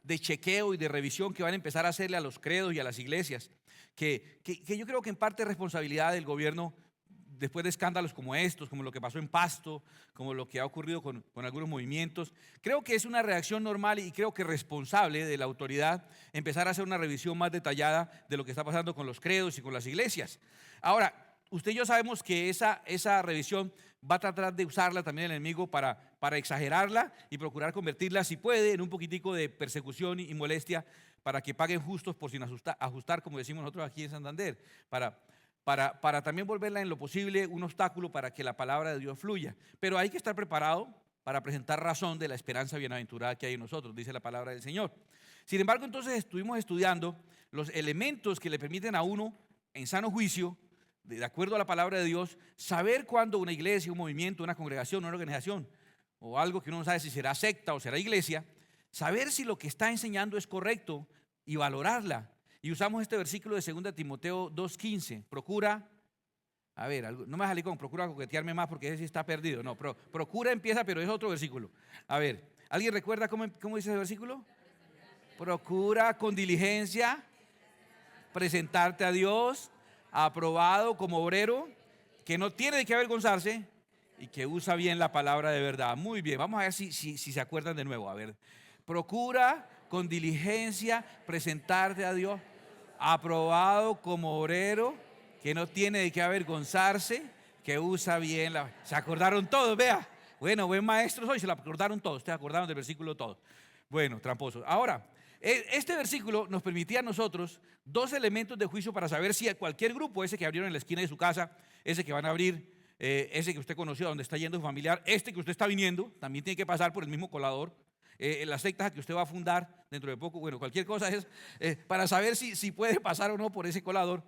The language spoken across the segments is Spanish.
de chequeo y de revisión que van a empezar a hacerle a los credos y a las iglesias, que yo creo que en parte es responsabilidad del gobierno después de escándalos como estos, como lo que pasó en Pasto, como lo que ha ocurrido con algunos movimientos. Creo que es una reacción normal y creo que responsable de la autoridad empezar a hacer una revisión más detallada de lo que está pasando con los credos y con las iglesias. Ahora, usted y yo sabemos que esa revisión va a tratar de usarla también el enemigo para exagerarla y procurar convertirla, si puede, en un poquitico de persecución y molestia para que paguen justos por sin ajustar, como decimos nosotros aquí en Santander, para también volverla en lo posible un obstáculo para que la palabra de Dios fluya. Pero hay que estar preparado para presentar razón de la esperanza bienaventurada que hay en nosotros, dice la palabra del Señor. Sin embargo, entonces estuvimos estudiando los elementos que le permiten a uno, en sano juicio, de acuerdo a la palabra de Dios, saber cuándo una iglesia, un movimiento, una congregación, una organización o algo que uno no sabe si será secta o será iglesia, saber si lo que está enseñando es correcto y valorarla. Y usamos este versículo de 2 Timoteo 2:15. Procura, a ver, no me salí con procura coquetearme más porque ese sí está perdido. No, procura empieza, pero es otro versículo. A ver, ¿alguien recuerda cómo dice ese versículo? Procura con diligencia presentarte a Dios, aprobado como obrero, que no tiene de qué avergonzarse y que usa bien la palabra de verdad. Muy bien, vamos a ver si se acuerdan de nuevo. A ver, procura con diligencia presentarte a Dios, aprobado como obrero, que no tiene de qué avergonzarse, que usa bien la... ¿Se acordaron todos? Vea. Bueno, buen maestro soy, se lo acordaron todos. Ustedes acordaron del versículo todos. Bueno, tramposos. Ahora, este versículo nos permitía a nosotros dos elementos de juicio para saber si a cualquier grupo, ese que abrieron en la esquina de su casa, ese que van a abrir, ese que usted conoció, donde está yendo su familiar, este que usted está viniendo, también tiene que pasar por el mismo colador. Las sectas que usted va a fundar dentro de poco, bueno, cualquier cosa es para saber si puede pasar o no por ese colador.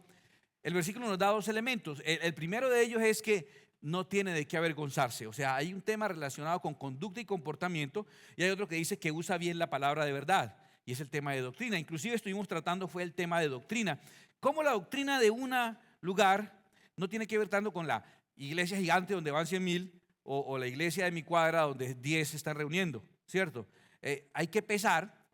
El versículo nos da dos elementos. El primero de ellos es que no tiene de qué avergonzarse. O sea, hay un tema relacionado con conducta y comportamiento y hay otro que dice que usa bien la palabra de verdad. Y es el tema de doctrina. Inclusive estuvimos tratando fue el tema de doctrina. Cómo la doctrina de un lugar no tiene que ver tanto con la iglesia gigante donde van 100,000 o la iglesia de mi cuadra donde 10 se están reuniendo, ¿cierto? Hay que pesar,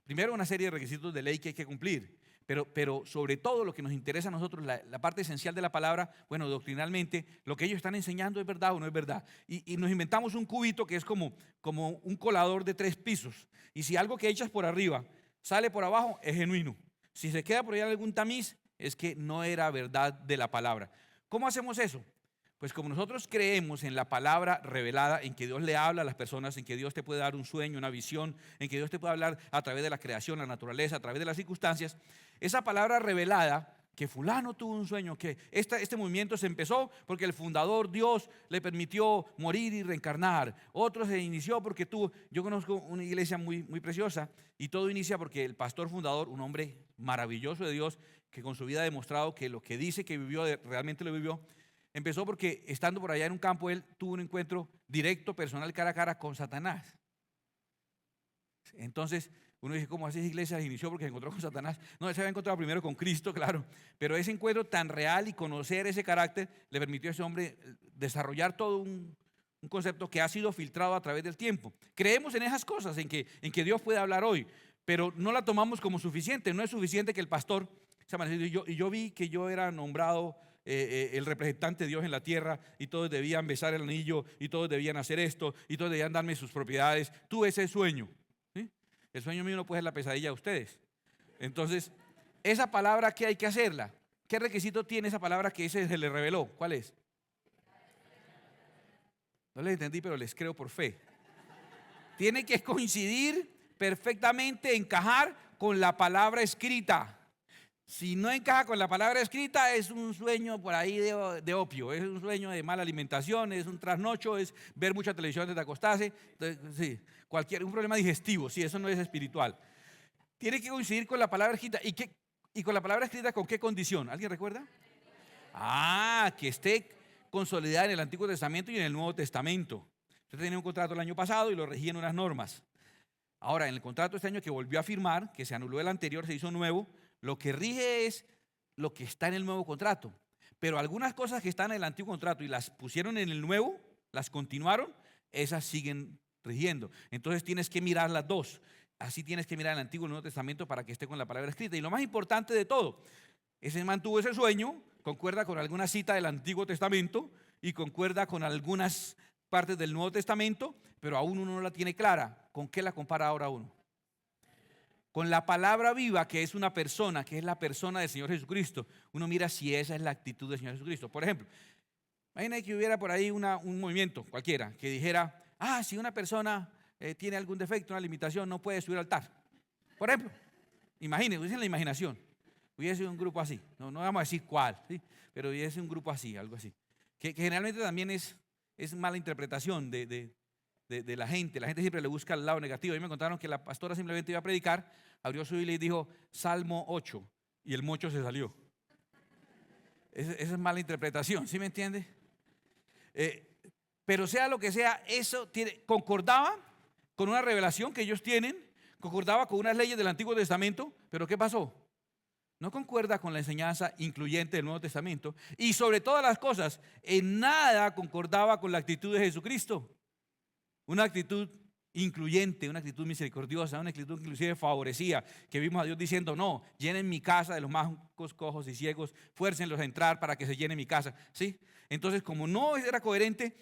primero, una serie de requisitos de ley que hay que cumplir. Pero sobre todo lo que nos interesa a nosotros, la parte esencial de la palabra, bueno, doctrinalmente, lo que ellos están enseñando es verdad o no es verdad. Y nos inventamos un cubito que es como un colador de 3 pisos. Y si algo que echas por arriba sale por abajo, es genuino. Si se queda por allá algún tamiz, es que no era verdad de la palabra. ¿Cómo hacemos eso? Pues como nosotros creemos en la palabra revelada, en que Dios le habla a las personas, en que Dios te puede dar un sueño, una visión, en que Dios te puede hablar a través de la creación, la naturaleza, a través de las circunstancias, esa palabra revelada, que fulano tuvo un sueño, que este movimiento se empezó porque el fundador Dios le permitió morir y reencarnar, otro se inició porque yo conozco una iglesia muy, muy preciosa y todo inicia porque el pastor fundador, un hombre maravilloso de Dios, que con su vida ha demostrado que lo que dice que vivió, realmente lo vivió. Empezó porque estando por allá en un campo, él tuvo un encuentro directo, personal, cara a cara con Satanás. Entonces, uno dice, ¿cómo así esa iglesia se inició porque se encontró con Satanás? No, él se había encontrado primero con Cristo, claro. Pero ese encuentro tan real y conocer ese carácter le permitió a ese hombre desarrollar todo un concepto que ha sido filtrado a través del tiempo. Creemos en esas cosas, en que Dios puede hablar hoy, pero no la tomamos como suficiente. No es suficiente que el pastor, yo vi que yo era nombrado el representante de Dios en la tierra y todos debían besar el anillo y todos debían hacer esto y todos debían darme sus propiedades. Tuve ese sueño, ¿sí? El sueño mío no puede ser la pesadilla de ustedes. Entonces, esa palabra, ¿qué hay que hacerla? ¿Qué requisito tiene esa palabra que ese se le reveló? ¿Cuál es? No les entendí, pero les creo por fe. Tiene que coincidir perfectamente, encajar con la palabra escrita. Si no encaja con la palabra escrita, es un sueño por ahí de opio, es un sueño de mala alimentación, es un trasnocho, es ver mucha televisión antes de acostarse. Entonces, sí, un problema digestivo, sí, eso no es espiritual. Tiene que coincidir con la palabra escrita. ¿Y con la palabra escrita con qué condición? ¿Alguien recuerda? Que esté consolidada en el Antiguo Testamento y en el Nuevo Testamento. Usted tenía un contrato el año pasado y lo regían unas normas. Ahora, en el contrato este año que volvió a firmar, que se anuló el anterior, se hizo nuevo, lo que rige es lo que está en el nuevo contrato. Pero algunas cosas que están en el antiguo contrato y las pusieron en el nuevo, las continuaron, esas siguen rigiendo. Entonces tienes que mirar las dos. Así tienes que mirar el Antiguo y el Nuevo Testamento para que esté con la palabra escrita. Y lo más importante de todo, ese man tuvo ese sueño, concuerda con alguna cita del Antiguo Testamento y concuerda con algunas partes del Nuevo Testamento, pero aún uno no la tiene clara. ¿Con qué la compara ahora uno? Con la palabra viva, que es una persona, que es la persona del Señor Jesucristo. Uno mira si esa es la actitud del Señor Jesucristo. Por ejemplo, imagina que hubiera por ahí un movimiento cualquiera que dijera, si una persona tiene algún defecto, una limitación, no puede subir al altar. Por ejemplo, imagínense, usen la imaginación. Hubiese un grupo así, no vamos a decir cuál, ¿sí? Pero hubiese un grupo así, algo así. Que generalmente también es mala interpretación de la gente. La gente siempre le busca el lado negativo. A mí me contaron que la pastora simplemente iba a predicar, abrió su Biblia y dijo Salmo 8 y el mocho se salió. Esa es mala interpretación, ¿sí me entiende? Pero sea lo que sea, eso concordaba con una revelación que ellos tienen, concordaba con unas leyes del Antiguo Testamento, pero ¿qué pasó? No concuerda con la enseñanza incluyente del Nuevo Testamento y sobre todas las cosas, en nada concordaba con la actitud de Jesucristo. Una actitud incluyente, una actitud misericordiosa, una actitud inclusive favorecida, que vimos a Dios diciendo, no, llenen mi casa de los mancos, cojos y ciegos, fuércenlos a entrar para que se llene mi casa, ¿sí? Entonces, como no era coherente,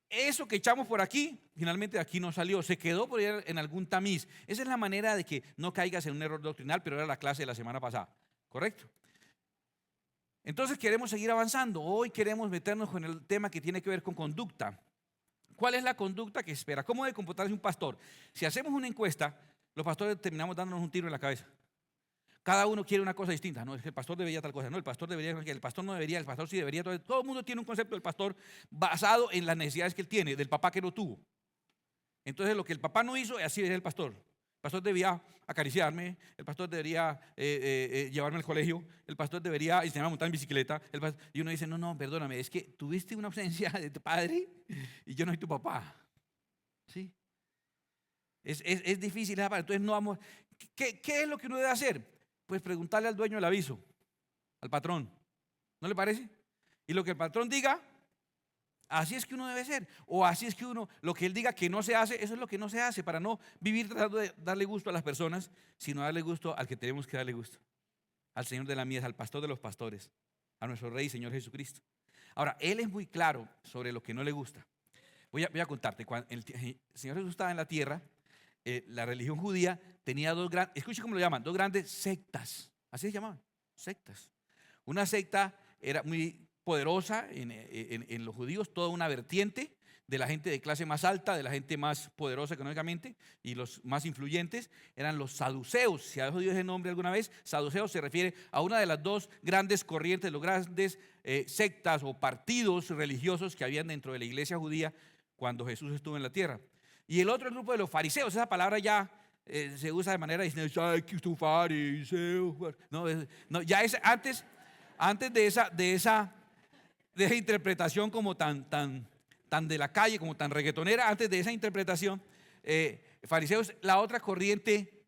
eso que echamos por aquí, finalmente de aquí no salió, se quedó por ahí en algún tamiz. Esa es la manera de que no caigas en un error doctrinal, pero era la clase de la semana pasada, ¿correcto? Entonces queremos seguir avanzando. Hoy queremos meternos con el tema que tiene que ver con conducta. ¿Cuál es la conducta que espera? ¿Cómo debe comportarse un pastor? Si hacemos una encuesta, los pastores terminamos dándonos un tiro en la cabeza. Cada uno quiere una cosa distinta. No, es que el pastor debería tal cosa. No, el pastor debería, el pastor no debería, el pastor sí debería. Todo el mundo tiene un concepto del pastor basado en las necesidades que él tiene, del papá que no tuvo. Entonces, lo que el papá no hizo, así es el pastor. El pastor debía acariciarme, el pastor debería llevarme al colegio, el pastor debería enseñarme a montar en bicicleta. Y uno dice, no, perdóname, es que tuviste una ausencia de tu padre y yo no soy tu papá. ¿Sí? Es difícil. Entonces no vamos. ¿Qué es lo que uno debe hacer? Pues preguntarle al dueño del aviso, al patrón. ¿No le parece? Y lo que el patrón diga, así es que uno debe ser. O así es que uno, lo que él diga que no se hace, eso es lo que no se hace, para no vivir tratando de darle gusto a las personas, sino darle gusto al que tenemos que darle gusto. Al Señor de la mies, al pastor de los pastores, a nuestro Rey y Señor Jesucristo. Ahora, Él es muy claro sobre lo que no le gusta. Voy a contarte, cuando el Señor Jesús estaba en la tierra, la religión judía tenía escuche cómo lo llaman, dos grandes sectas, así se llamaban, sectas. Una secta era muy poderosa en los judíos, toda una vertiente de la gente de clase más alta, de la gente más poderosa económicamente, y los más influyentes eran los saduceos. Si has oído ese nombre alguna vez, saduceos se refiere a una de las dos grandes corrientes, los grandes sectas o partidos religiosos que habían dentro de la iglesia judía cuando Jesús estuvo en la tierra. Y el otro grupo de los fariseos, esa palabra ya se usa de manera diciendo, ay, que tú fariseo. No, ya es antes de esa interpretación como tan de la calle, como tan reggaetonera, antes de esa interpretación, fariseos, la otra corriente,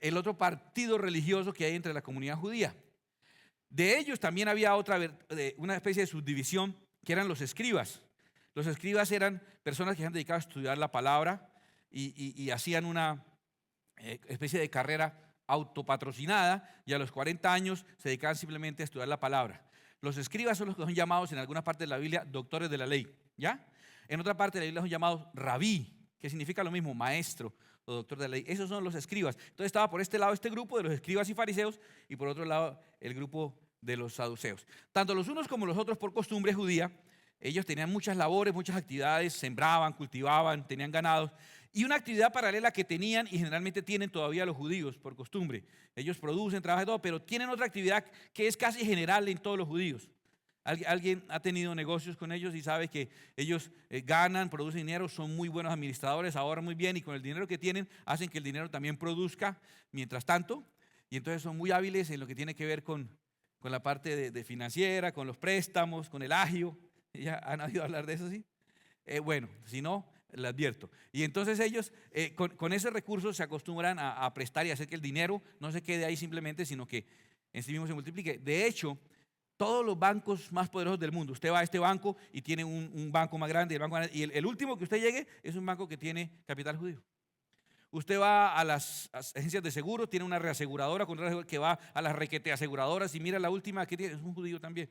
el otro partido religioso que hay entre la comunidad judía. De ellos también había una especie de subdivisión que eran los escribas. Los escribas eran personas que se han dedicado a estudiar la palabra y hacían una especie de carrera autopatrocinada, y a los 40 años se dedicaban simplemente a estudiar la palabra. Los escribas son los que son llamados en alguna parte de la Biblia doctores de la ley, ¿ya? En otra parte de la Biblia son llamados rabí, que significa lo mismo, maestro o doctor de la ley. Esos son los escribas. Entonces estaba por este lado este grupo de los escribas y fariseos, y por otro lado el grupo de los saduceos. Tanto los unos como los otros, por costumbre judía, ellos tenían muchas labores, muchas actividades, sembraban, cultivaban, tenían ganados. Y una actividad paralela que tenían y generalmente tienen todavía los judíos por costumbre. Ellos producen, trabajan todo, pero tienen otra actividad que es casi general en todos los judíos. Alguien ha tenido negocios con ellos y sabe que ellos ganan, producen dinero, son muy buenos administradores, ahorran muy bien, y con el dinero que tienen hacen que el dinero también produzca mientras tanto. Y entonces son muy hábiles en lo que tiene que ver con la parte de financiera, con los préstamos, con el agio. ¿Ya han oído hablar de eso, sí? Bueno, si no, le advierto. Y entonces ellos con ese recurso se acostumbran a prestar y hacer que el dinero no se quede ahí simplemente, sino que en sí mismo se multiplique. De hecho, todos los bancos más poderosos del mundo, usted va a este banco y tiene un banco más grande, y el último que usted llegue es un banco que tiene capital judío. Usted va a las agencias de seguro, tiene una reaseguradora que va a las requete aseguradoras y mira la última que tiene, es un judío también.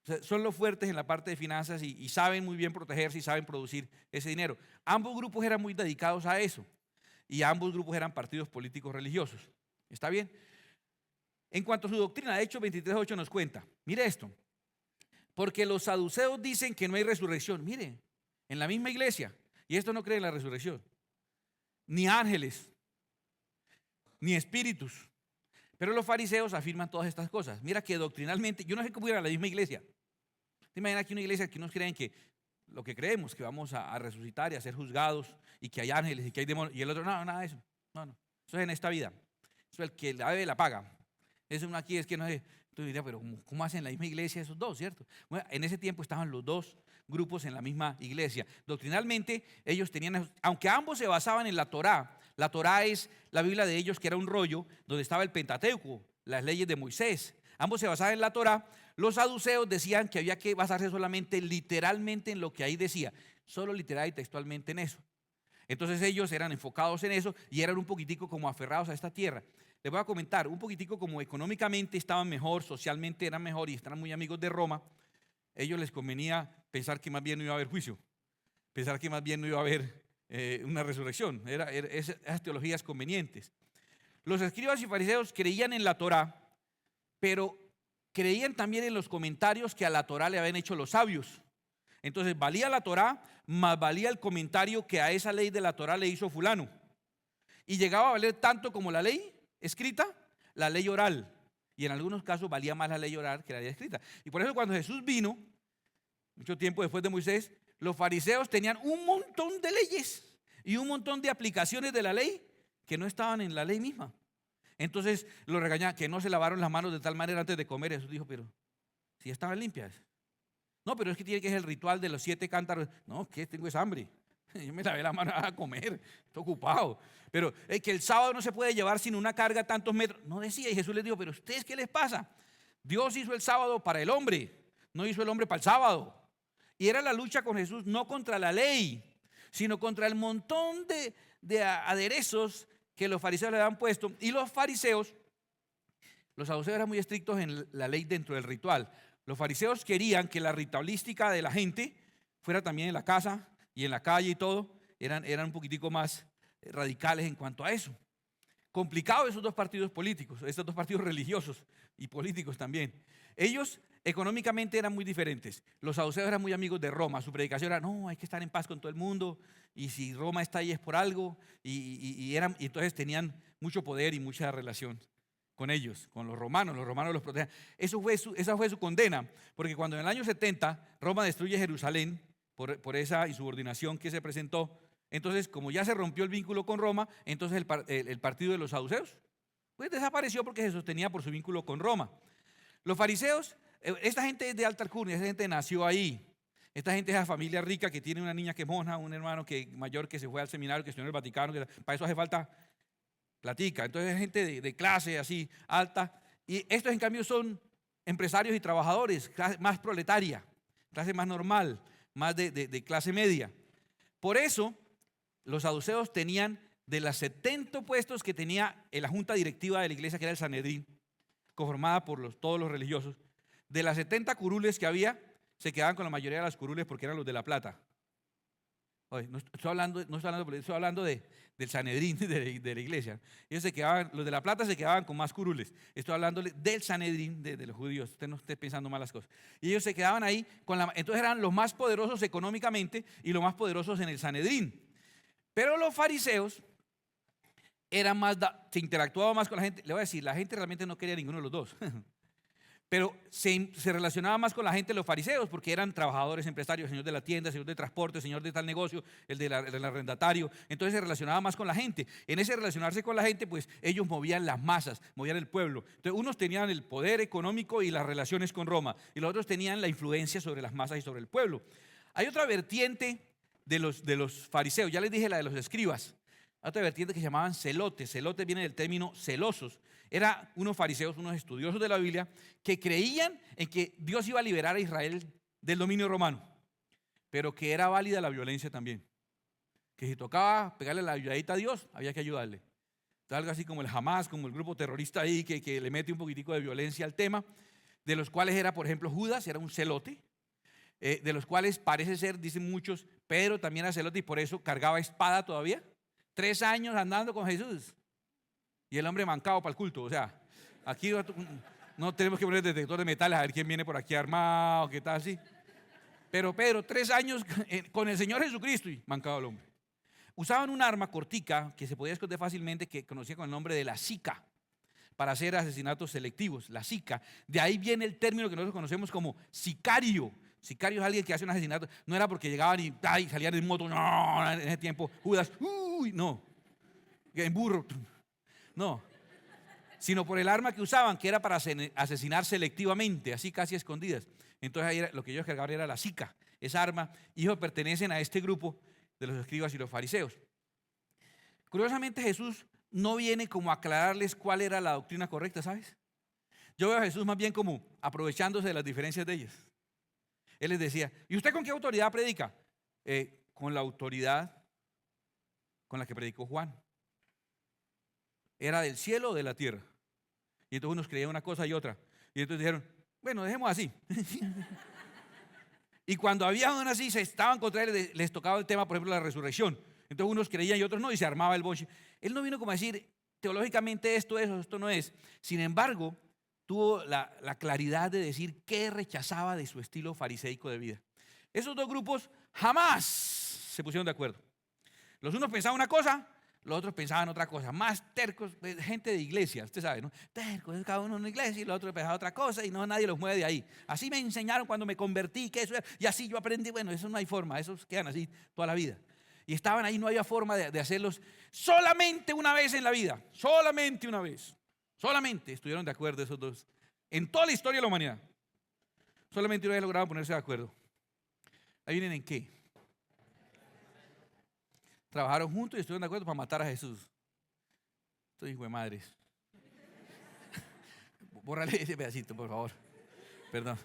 O sea, son los fuertes en la parte de finanzas y saben muy bien protegerse y saben producir ese dinero. Ambos grupos eran muy dedicados a eso y ambos grupos eran partidos políticos religiosos. ¿Está bien? En cuanto a su doctrina, de hecho 23:8 nos cuenta, mire esto, porque los saduceos dicen que no hay resurrección. Mire, en la misma iglesia, y esto no cree en la resurrección, ni ángeles, ni espíritus. Pero los fariseos afirman todas estas cosas. Mira que doctrinalmente, yo no sé cómo ir a la misma iglesia. ¿Te imaginas que una iglesia que unos creen que lo que creemos, que vamos a resucitar y a ser juzgados y que hay ángeles y que hay demonios? Y el otro, no, nada de eso. No, no. Eso es en esta vida. Eso es el que la debe la paga. Eso uno aquí es que no sé. Tú dirías, pero ¿cómo hacen en la misma iglesia esos dos, cierto? Bueno, en ese tiempo estaban los dos grupos en la misma iglesia. Doctrinalmente, ellos tenían, aunque ambos se basaban en la Torá es la Biblia de ellos, que era un rollo donde estaba el Pentateuco, las leyes de Moisés. Ambos se basaban en la Torá. Los saduceos decían que había que basarse solamente literalmente en lo que ahí decía, solo literal y textualmente en eso. Entonces ellos eran enfocados en eso y eran un poquitico como aferrados a esta tierra. Les voy a comentar, un poquitico como económicamente estaban mejor, socialmente eran mejor y estaban muy amigos de Roma. Ellos les convenía pensar que más bien no iba a haber juicio, pensar que más bien no iba a haber una resurrección. Esas teologías convenientes. Los escribas y fariseos creían en la Torá, pero creían también en los comentarios que a la Torá le habían hecho los sabios. Entonces valía la Torá, más valía el comentario que a esa ley de la Torá le hizo fulano. Y llegaba a valer tanto como la ley escrita, la ley oral. Y en algunos casos valía más la ley oral que la ley escrita. Y por eso cuando Jesús vino, mucho tiempo después de Moisés, los fariseos tenían un montón de leyes y un montón de aplicaciones de la ley que no estaban en la ley misma. Entonces los regañaban que no se lavaron las manos de tal manera antes de comer. Jesús dijo, pero si estaban limpias. No, pero es que tiene que ser el ritual de los 7 cántaros. No, que tengo esa hambre. Yo me lavé la mano a comer, estoy ocupado. Pero es que el sábado no se puede llevar sin una carga tantos metros. No decía, y Jesús les dijo, pero ¿ustedes qué les pasa? Dios hizo el sábado para el hombre, no hizo el hombre para el sábado. Y era la lucha con Jesús no contra la ley, sino contra el montón de aderezos que los fariseos le habían puesto. Y los fariseos, los saduceos eran muy estrictos en la ley dentro del ritual. Los fariseos querían que la ritualística de la gente fuera también en la casa y en la calle y todo. Eran un poquitico más radicales en cuanto a eso. Complicado esos dos partidos políticos, estos dos partidos religiosos y políticos también. Ellos económicamente eran muy diferentes. Los saduceos eran muy amigos de Roma. Su predicación era, no, hay que estar en paz con todo el mundo. Y si Roma está ahí es por algo. Y entonces tenían mucho poder y mucha relación con ellos, con los romanos los protegían. Esa fue su condena, porque cuando en el año 70 Roma destruye Jerusalén por esa insubordinación que se presentó, entonces como ya se rompió el vínculo con Roma, entonces el partido de los saduceos pues desapareció porque se sostenía por su vínculo con Roma. Los fariseos, esta gente es de alta alcurnia, esta gente nació ahí. Esta gente es la familia rica que tiene una niña que es monja, un hermano mayor que se fue al seminario, que estudió en el Vaticano, para eso hace falta platica. Entonces es gente de clase así alta. Y estos en cambio son empresarios y trabajadores, clase más proletaria, clase más normal, más de clase media. Por eso los saduceos tenían de los 70 puestos que tenía en la junta directiva de la iglesia, que era el Sanedrín, conformada por todos los religiosos, de las 70 curules que había, se quedaban con la mayoría de las curules porque eran los de la plata. Oye, no estoy hablando del Sanedrín de la iglesia. Ellos se quedaban, los de la plata se quedaban con más curules. Estoy hablando del Sanedrín de los judíos. Usted no esté pensando malas cosas. Y ellos se quedaban ahí, entonces eran los más poderosos económicamente y los más poderosos en el Sanedrín. Pero los fariseos se interactuaban más con la gente. Le voy a decir, la gente realmente no quería ninguno de los dos. Pero se relacionaba más con la gente de los fariseos porque eran trabajadores, empresarios, señor de la tienda, señor de transporte, señor de tal negocio, el del arrendatario. Entonces se relacionaba más con la gente. En ese relacionarse con la gente, pues ellos movían las masas, movían el pueblo. Entonces unos tenían el poder económico y las relaciones con Roma, y los otros tenían la influencia sobre las masas y sobre el pueblo. Hay otra vertiente de los fariseos, ya les dije la de los escribas. Otra vertiente que se llamaban celotes. Celotes viene del término celosos. Eran unos fariseos, unos estudiosos de la Biblia, que creían en que Dios iba a liberar a Israel del dominio romano, pero que era válida la violencia también. que si tocaba pegarle la ayudadita a Dios, había que ayudarle. Entonces, algo así como el Hamas, como el grupo terrorista ahí que le mete un poquitico de violencia al tema, de los cuales era, por ejemplo, Judas, era un celote, de los cuales parece ser, dicen muchos, Pedro también era celote y por eso cargaba espada todavía. 3 años andando con Jesús y el hombre mancado para el culto. O sea, aquí no tenemos que poner detector de metales a ver quién viene por aquí armado, qué tal así. Pero Pedro, 3 años con el Señor Jesucristo y mancado el hombre. Usaban un arma cortica que se podía esconder fácilmente, que conocía con el nombre de la sica, para hacer asesinatos selectivos, la sica. De ahí viene el término que nosotros conocemos como sicario. Sicario es alguien que hace un asesinato. No era porque llegaban y salían en moto, no, en ese tiempo, Judas, no, en burro, no. Sino por el arma que usaban, que era para asesinar selectivamente, así casi escondidas. Entonces ahí lo que ellos cargaban era la sica, esa arma, y ellos pertenecen a este grupo de los escribas y los fariseos. Curiosamente Jesús no viene como a aclararles cuál era la doctrina correcta, ¿sabes? Yo veo a Jesús más bien como aprovechándose de las diferencias de ellos. Él les decía, ¿y usted con qué autoridad predica? Con la autoridad con la que predicó Juan. ¿Era del cielo o de la tierra? Y entonces unos creían una cosa y otra. Y entonces dijeron, bueno, dejemos así. Y cuando había uno así, se estaban contra él, les tocaba el tema, por ejemplo, la resurrección. Entonces unos creían y otros no, y se armaba el boche. Él no vino como a decir, teológicamente esto es o esto no es. Sin embargo, tuvo la claridad de decir qué rechazaba de su estilo fariseico de vida. Esos dos grupos jamás se pusieron de acuerdo. Los unos pensaban una cosa, los otros pensaban otra cosa. Más tercos, gente de iglesia, usted sabe, ¿no? Tercos, cada uno en una iglesia y los otros pensaban otra cosa y no, nadie los mueve de ahí. Así me enseñaron cuando me convertí, que eso era, y así yo aprendí. Bueno, eso no hay forma, esos quedan así toda la vida. Y estaban ahí, no había forma de hacerlos solamente una vez en la vida, solamente una vez. Solamente estuvieron de acuerdo esos dos. En toda la historia de la humanidad, solamente una vez lograron ponerse de acuerdo. ¿Ahí vienen en qué? Trabajaron juntos y estuvieron de acuerdo para matar a Jesús. Estoy hijo de madres. Bórrale ese pedacito, por favor. Perdón.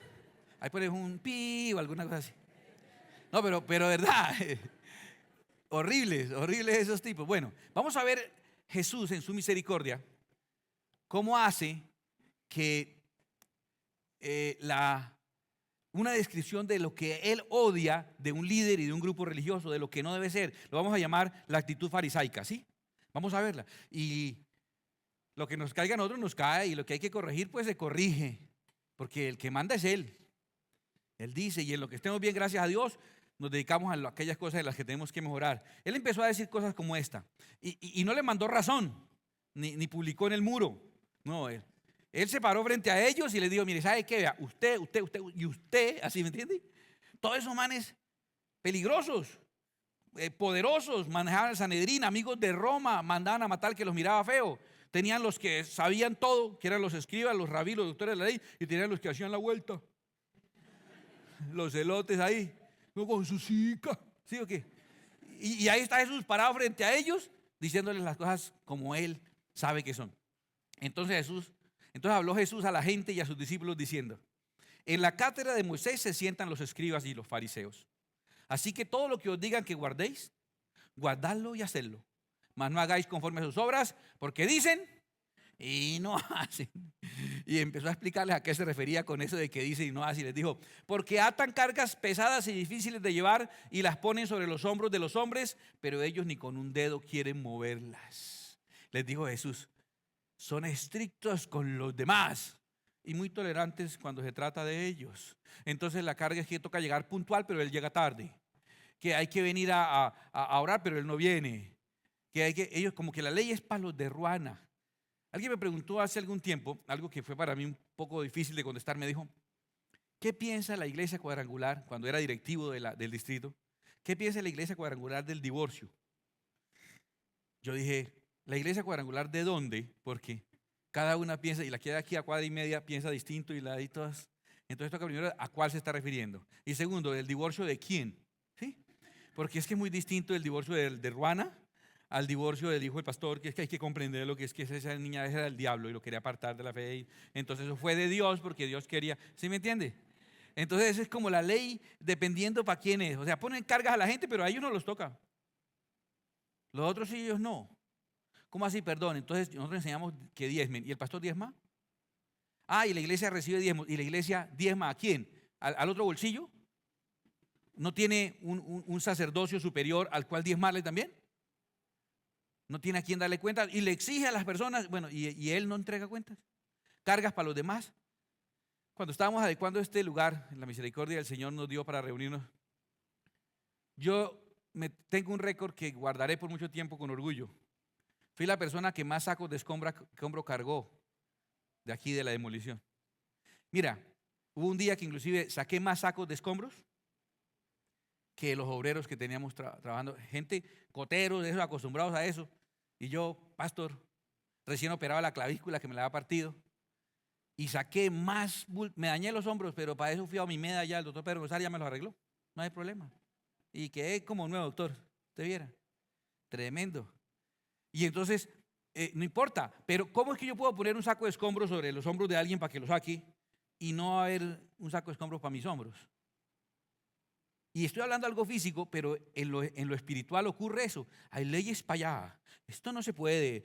Ahí pones un pi o alguna cosa así. No, pero verdad. Horribles esos tipos. Bueno, vamos a ver Jesús en su misericordia cómo hace que una descripción de lo que él odia de un líder y de un grupo religioso, de lo que no debe ser, lo vamos a llamar la actitud farisaica, ¿sí? Vamos a verla. Y lo que nos caiga a nosotros nos cae y lo que hay que corregir pues se corrige, porque el que manda es él. Él dice, y en lo que estemos bien, gracias a Dios, nos dedicamos a aquellas cosas en las que tenemos que mejorar. Él empezó a decir cosas como esta, y no le mandó razón, ni publicó en el muro. No, él se paró frente a ellos y les dijo, mire, ¿sabe qué? Vea, usted y usted, así, ¿me entiende? Todos esos manes peligrosos, poderosos, manejaban el Sanedrín, amigos de Roma, mandaban a matar al que los miraba feo. Tenían los que sabían todo, que eran los escribas, los rabí, los doctores de la ley, y tenían los que hacían la vuelta. Los celotes ahí, no, con su sica, ¿sí o qué? Y ahí está Jesús parado frente a ellos, diciéndoles las cosas como él sabe que son. Entonces habló Jesús a la gente y a sus discípulos diciendo, en la cátedra de Moisés se sientan los escribas y los fariseos. Así que todo lo que os digan que guardéis, guardadlo y hacedlo. Mas no hagáis conforme a sus obras, porque dicen y no hacen. Y empezó a explicarles a qué se refería con eso de que dice y no hace. Y les dijo, porque atan cargas pesadas y difíciles de llevar y las ponen sobre los hombros de los hombres, pero ellos ni con un dedo quieren moverlas. Les dijo Jesús, son estrictos con los demás y muy tolerantes cuando se trata de ellos. Entonces la carga es que toca llegar puntual, pero él llega tarde. Que hay que venir a orar, pero él no viene. Ellos como que la ley es para los de Ruana. Alguien me preguntó hace algún tiempo, algo que fue para mí un poco difícil de contestar, me dijo, ¿qué piensa la iglesia cuadrangular cuando era directivo del distrito? ¿Qué piensa la iglesia cuadrangular del divorcio? Yo dije, ¿la iglesia cuadrangular de dónde? Porque cada una piensa, y la que hay aquí a cuadra y media piensa distinto y la de todas. Entonces toca primero a cuál se está refiriendo. Y segundo, ¿el divorcio de quién? ¿Sí? Porque es que es muy distinto el divorcio de Ruana al divorcio del hijo del pastor, que es que hay que comprender lo que es que esa niña esa era el diablo y lo quería apartar de la fe. Y entonces eso fue de Dios porque Dios quería, ¿sí me entiende? Entonces es como la ley dependiendo para quién es. O sea, ponen cargas a la gente, pero a ellos no los toca. Los otros sí, ellos no. ¿Cómo así? Perdón. Entonces nosotros enseñamos que diezmen. ¿Y el pastor diezma? Ah, y la iglesia recibe diezmos. ¿Y la iglesia diezma a quién? ¿Al otro bolsillo? ¿No tiene un sacerdocio superior al cual diezmarle también? ¿No tiene a quién darle cuentas? Y le exige a las personas, bueno, y él no entrega cuentas. ¿Cargas para los demás? Cuando estábamos adecuando este lugar, la misericordia del Señor nos dio para reunirnos, yo tengo un récord que guardaré por mucho tiempo con orgullo. Fui la persona que más sacos de escombro cargó de aquí de la demolición. Mira, hubo un día que inclusive saqué más sacos de escombros que los obreros que teníamos trabajando. Gente, coteros, de esos, acostumbrados a eso. Y yo, pastor, recién operaba la clavícula que me la había partido. Y saqué más, me dañé los hombros, pero para eso fui a mi meda allá, el doctor Pedro González ya me lo arregló. No hay problema. Y quedé como nuevo, doctor. Usted viera. Tremendo. Y entonces, no importa, pero ¿cómo es que yo puedo poner un saco de escombros sobre los hombros de alguien para que lo saque y no haber un saco de escombros para mis hombros? Y estoy hablando de algo físico, pero en lo espiritual ocurre eso. Hay leyes para allá. Esto no se puede.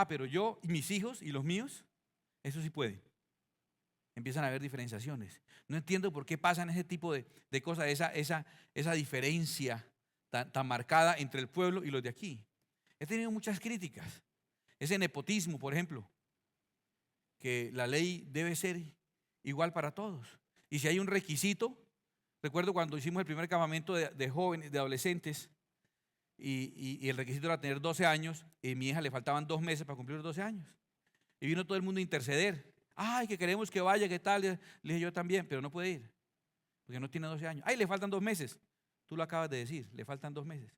Pero yo y mis hijos y los míos, eso sí puede. Empiezan a haber diferenciaciones. No entiendo por qué pasan ese tipo de cosas, esa diferencia tan marcada entre el pueblo y los de aquí. He tenido muchas críticas. Ese nepotismo, por ejemplo, que la ley debe ser igual para todos. Y si hay un requisito, recuerdo cuando hicimos el primer campamento de jóvenes, de adolescentes, y el requisito era tener 12 años, y a mi hija le faltaban 2 meses para cumplir los 12 años. Y vino todo el mundo a interceder. Ay, que queremos que vaya, ¿qué tal? Le dije yo también, pero no puede ir, porque no tiene 12 años. Ay, le faltan 2 meses. Tú lo acabas de decir, le faltan 2 meses.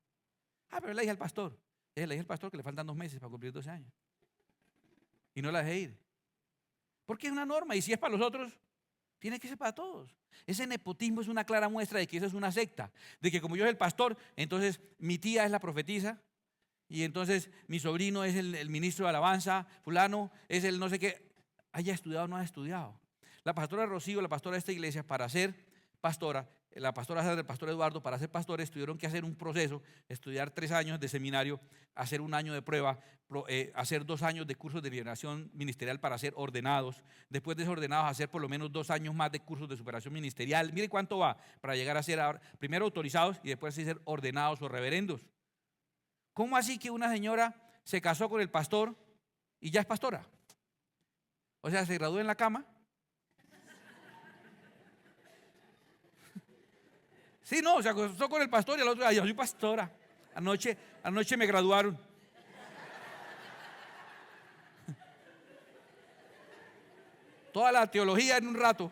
Pero le dije al pastor. Le dije al pastor que le faltan 2 meses para cumplir 12 años. Y no la dejé ir. Porque es una norma, y si es para los otros, tiene que ser para todos. Ese nepotismo es una clara muestra de que eso es una secta. De que como yo soy el pastor, entonces mi tía es la profetisa, y entonces mi sobrino es el ministro de alabanza, fulano es el no sé qué. Haya estudiado o no ha estudiado. La pastora Rocío, la pastora de esta iglesia, para ser pastora, la pastora Sandra, el pastor Eduardo, para ser pastores tuvieron que hacer un proceso, estudiar 3 años de seminario, hacer 1 año de prueba, hacer 2 años de cursos de liberación ministerial para ser ordenados. Después de ser ordenados, hacer por lo menos 2 años más de cursos de superación ministerial. Mire cuánto va para llegar a ser primero autorizados y después ser ordenados o reverendos. ¿Cómo así que una señora se casó con el pastor y ya es pastora? O sea, se graduó en la cama. Sí, no, se acostó con el pastor y al otro día, yo soy pastora. Anoche me graduaron. Toda la teología en un rato.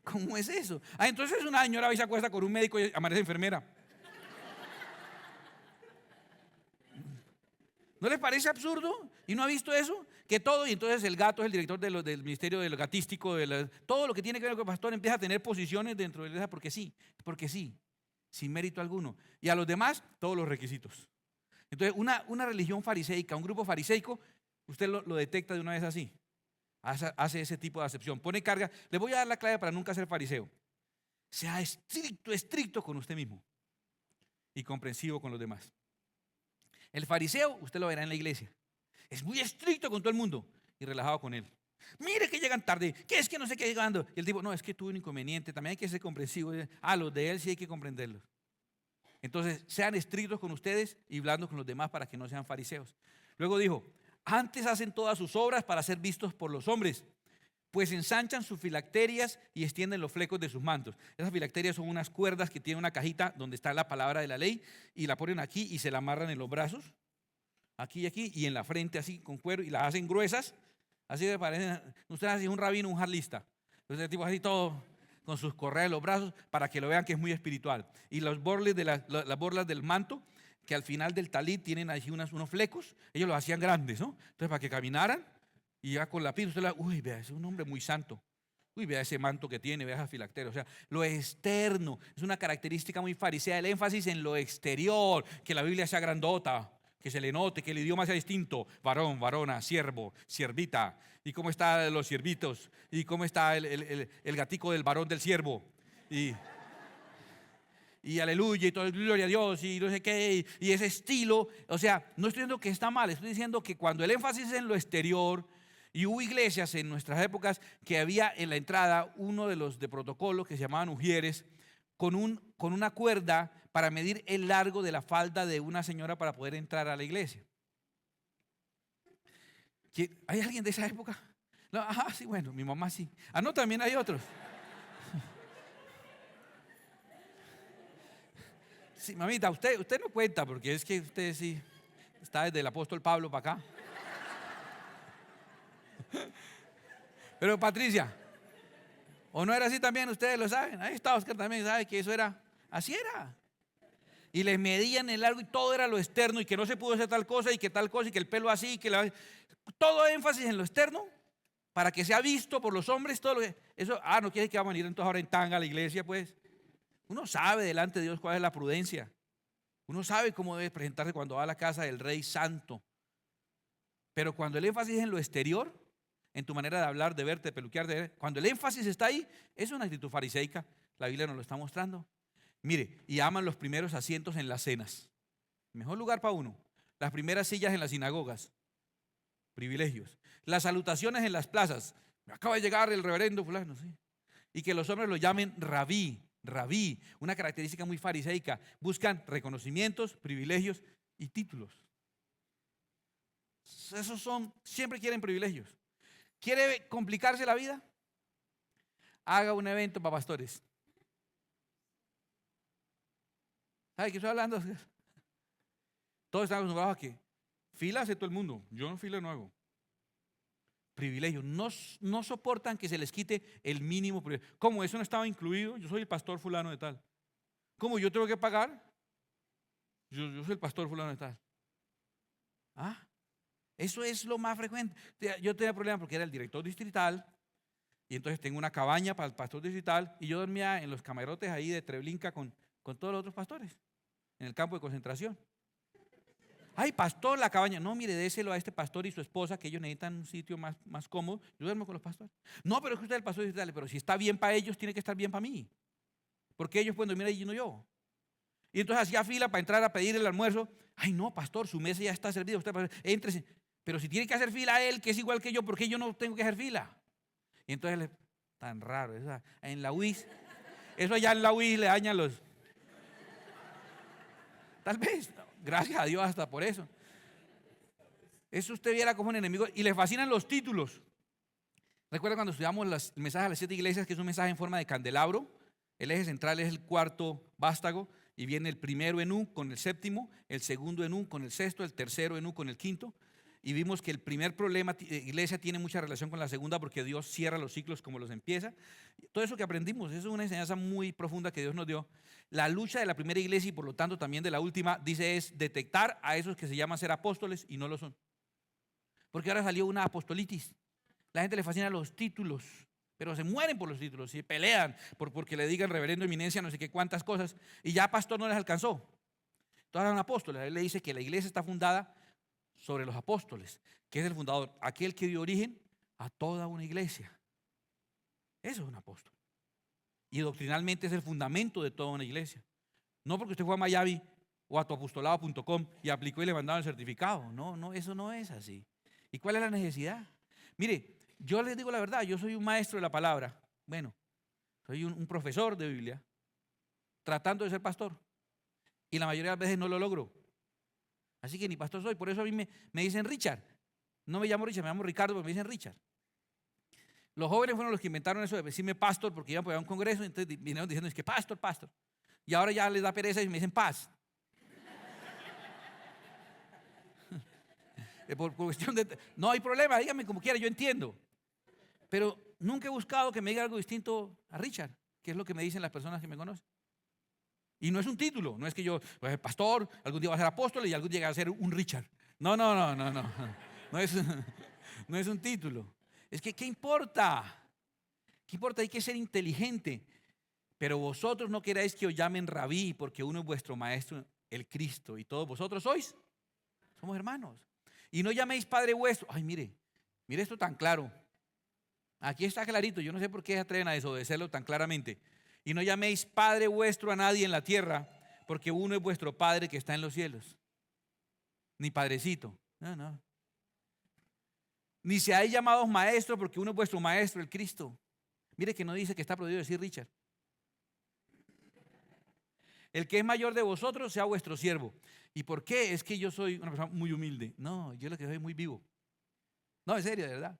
¿Cómo es eso? Entonces una señora va y se acuesta con un médico y amanece enfermera. ¿No les parece absurdo? ¿Y no ha visto eso? Que todo, y entonces el gato es el director del ministerio del gatístico, todo lo que tiene que ver con el pastor empieza a tener posiciones dentro de la iglesia porque sí, sin mérito alguno. Y a los demás, todos los requisitos. Entonces, una religión fariseica, un grupo fariseico, usted lo detecta de una vez así. Hace ese tipo de acepción. Pone carga. Le voy a dar la clave para nunca ser fariseo. Sea estricto con usted mismo y comprensivo con los demás. El fariseo, usted lo verá en la iglesia. Es muy estricto con todo el mundo y relajado con él. Mire que llegan tarde, que es que no sé qué llegando. Y el tipo, no, es que tuve un inconveniente, también hay que ser comprensivo. Los de él sí hay que comprenderlos. Entonces, sean estrictos con ustedes y blandos con los demás para que no sean fariseos. Luego dijo, antes hacen todas sus obras para ser vistos por los hombres, pues ensanchan sus filacterias y extienden los flecos de sus mantos. Esas filacterias son unas cuerdas que tienen una cajita donde está la palabra de la ley y la ponen aquí y se la amarran en los brazos, aquí y aquí, y en la frente así con cuero y las hacen gruesas, así me parecen, ustedes hacen un rabino, un jarlista, entonces el tipo así todo con sus correas en los brazos para que lo vean que es muy espiritual. Y los borles de las borlas del manto, que al final del talit tienen ahí unos flecos, ellos los hacían grandes, ¿no? Entonces para que caminaran. Y ya con la piel, uy, vea, es un hombre muy santo. Uy, vea ese manto que tiene, vea esa filacteria. O sea, lo externo es una característica muy farisea, el énfasis en lo exterior, que la Biblia sea grandota, que se le note, que el idioma sea distinto. Varón, varona, siervo, siervita. ¿Y cómo están los siervitos? ¿Y cómo está el gatico del varón del siervo? y aleluya y todo, gloria a Dios y no sé qué, y ese estilo. O sea, no estoy diciendo que está mal, estoy diciendo que cuando el énfasis es en lo exterior, y hubo iglesias en nuestras épocas que había en la entrada uno de los de protocolo que se llamaban ujieres, con una cuerda para medir el largo de la falda de una señora para poder entrar a la iglesia. ¿Hay alguien de esa época? No, ajá, sí, bueno, mi mamá sí. Ah, no, también hay otros. Sí, mamita, usted no cuenta, porque es que usted sí está desde el apóstol Pablo para acá. Pero Patricia, ¿o no era así también? Ustedes lo saben. Ahí está Oscar también, sabe que eso era, así era. Y les medían el largo y todo era lo externo y que no se pudo hacer tal cosa y que tal cosa y que el pelo así, todo énfasis en lo externo para que sea visto por los hombres, todo lo que, eso, no quiere que vamos a ir entonces ahora en tanga a la iglesia, pues. Uno sabe delante de Dios cuál es la prudencia. Uno sabe cómo debe presentarse cuando va a la casa del Rey Santo. Pero cuando el énfasis es en lo exterior, en tu manera de hablar, de verte, de peluquear, cuando el énfasis está ahí, es una actitud fariseica. La Biblia nos lo está mostrando. Mire, y aman los primeros asientos en las cenas. Mejor lugar para uno. Las primeras sillas en las sinagogas. Privilegios. Las salutaciones en las plazas. Acaba de llegar el reverendo fulano, sí. Y que los hombres lo llamen rabí, rabí. Una característica muy fariseica. Buscan reconocimientos, privilegios y títulos. Esos siempre quieren privilegios. ¿Quiere complicarse la vida? Haga un evento para pastores. ¿Sabe qué estoy hablando? Todos están acostumbrados a que fila hace todo el mundo. Yo no fila no hago. Privilegio. No soportan que se les quite el mínimo privilegio. ¿Cómo eso no estaba incluido? Yo soy el pastor fulano de tal. ¿Cómo yo tengo que pagar? Yo soy el pastor fulano de tal. Eso es lo más frecuente. Yo tenía problemas porque era el director distrital y entonces tengo una cabaña para el pastor distrital y yo dormía en los camarotes ahí de Treblinka con todos los otros pastores en el campo de concentración. Ay, pastor, la cabaña. No, mire, déselo a este pastor y su esposa, que ellos necesitan un sitio más cómodo. Yo duermo con los pastores. No, pero es que usted es el pastor distrital. Pero si está bien para ellos, tiene que estar bien para mí. Porque ellos pueden dormir allí y no yo. Y entonces hacía fila para entrar a pedir el almuerzo. Ay, no, pastor, su mesa ya está servida. Usted éntrese. Pero si tiene que hacer fila a él, que es igual que yo, ¿por qué yo no tengo que hacer fila? Y entonces, tan raro, en la UIS, eso allá en la UIS le dañan los... Tal vez, gracias a Dios hasta por eso. Eso usted viera como un enemigo. Y le fascinan los títulos. Recuerda cuando estudiamos el mensaje a las 7 iglesias, que es un mensaje en forma de candelabro. El eje central es el cuarto vástago y viene el primero enú con el séptimo, el segundo enú con el sexto, el tercero enú con el quinto. Y vimos que el primer problema, iglesia, tiene mucha relación con la segunda porque Dios cierra los ciclos como los empieza. Todo eso que aprendimos, eso es una enseñanza muy profunda que Dios nos dio. La lucha de la primera iglesia y por lo tanto también de la última, dice, es detectar a esos que se llaman ser apóstoles y no lo son. Porque ahora salió una apostolitis. La gente le fascina los títulos, pero se mueren por los títulos y pelean porque le digan reverendo, eminencia, no sé qué cuántas cosas, y ya pastor no les alcanzó. Todos eran apóstoles. Él le dice que la iglesia está fundada sobre los apóstoles, que es el fundador, aquel que dio origen a toda una iglesia. Eso es un apóstol. Y doctrinalmente es el fundamento de toda una iglesia. No porque usted fue a Miami o a tuapostolado.com y aplicó y le mandaron el certificado. No, eso no es así. ¿Y cuál es la necesidad? Mire, yo les digo la verdad, yo soy un maestro de la palabra. Bueno, soy un profesor de Biblia, tratando de ser pastor. Y la mayoría de las veces no lo logro. Así que ni pastor soy, por eso a mí me dicen Richard. No me llamo Richard, me llamo Ricardo, pero me dicen Richard. Los jóvenes fueron los que inventaron eso de decirme pastor porque iban a un congreso, entonces vinieron diciendo, es que pastor. Y ahora ya les da pereza y me dicen paz. Por cuestión de... No hay problema, díganme como quiera, yo entiendo. Pero nunca he buscado que me diga algo distinto a Richard, que es lo que me dicen las personas que me conocen. Y no es un título, no es que yo, pues, pastor, algún día va a ser apóstol y algún día va a ser un Richard. No. No es un título. Es que, ¿qué importa? ¿Qué importa? Hay que ser inteligente. Pero vosotros no queráis que os llamen rabí, porque uno es vuestro maestro, el Cristo, y todos vosotros somos hermanos. Y no llaméis Padre vuestro. Ay, mire esto tan claro. Aquí está clarito, yo no sé por qué se atreven a desobedecerlo tan claramente. Y no llaméis Padre vuestro a nadie en la tierra, porque uno es vuestro Padre que está en los cielos. Ni Padrecito. No, no. Ni seáis llamados maestros, porque uno es vuestro Maestro, el Cristo. Mire que no dice que está prohibido decir Richard. El que es mayor de vosotros sea vuestro siervo. ¿Y por qué? Es que yo soy una persona muy humilde. No, yo lo que soy muy vivo. No, en serio, de verdad.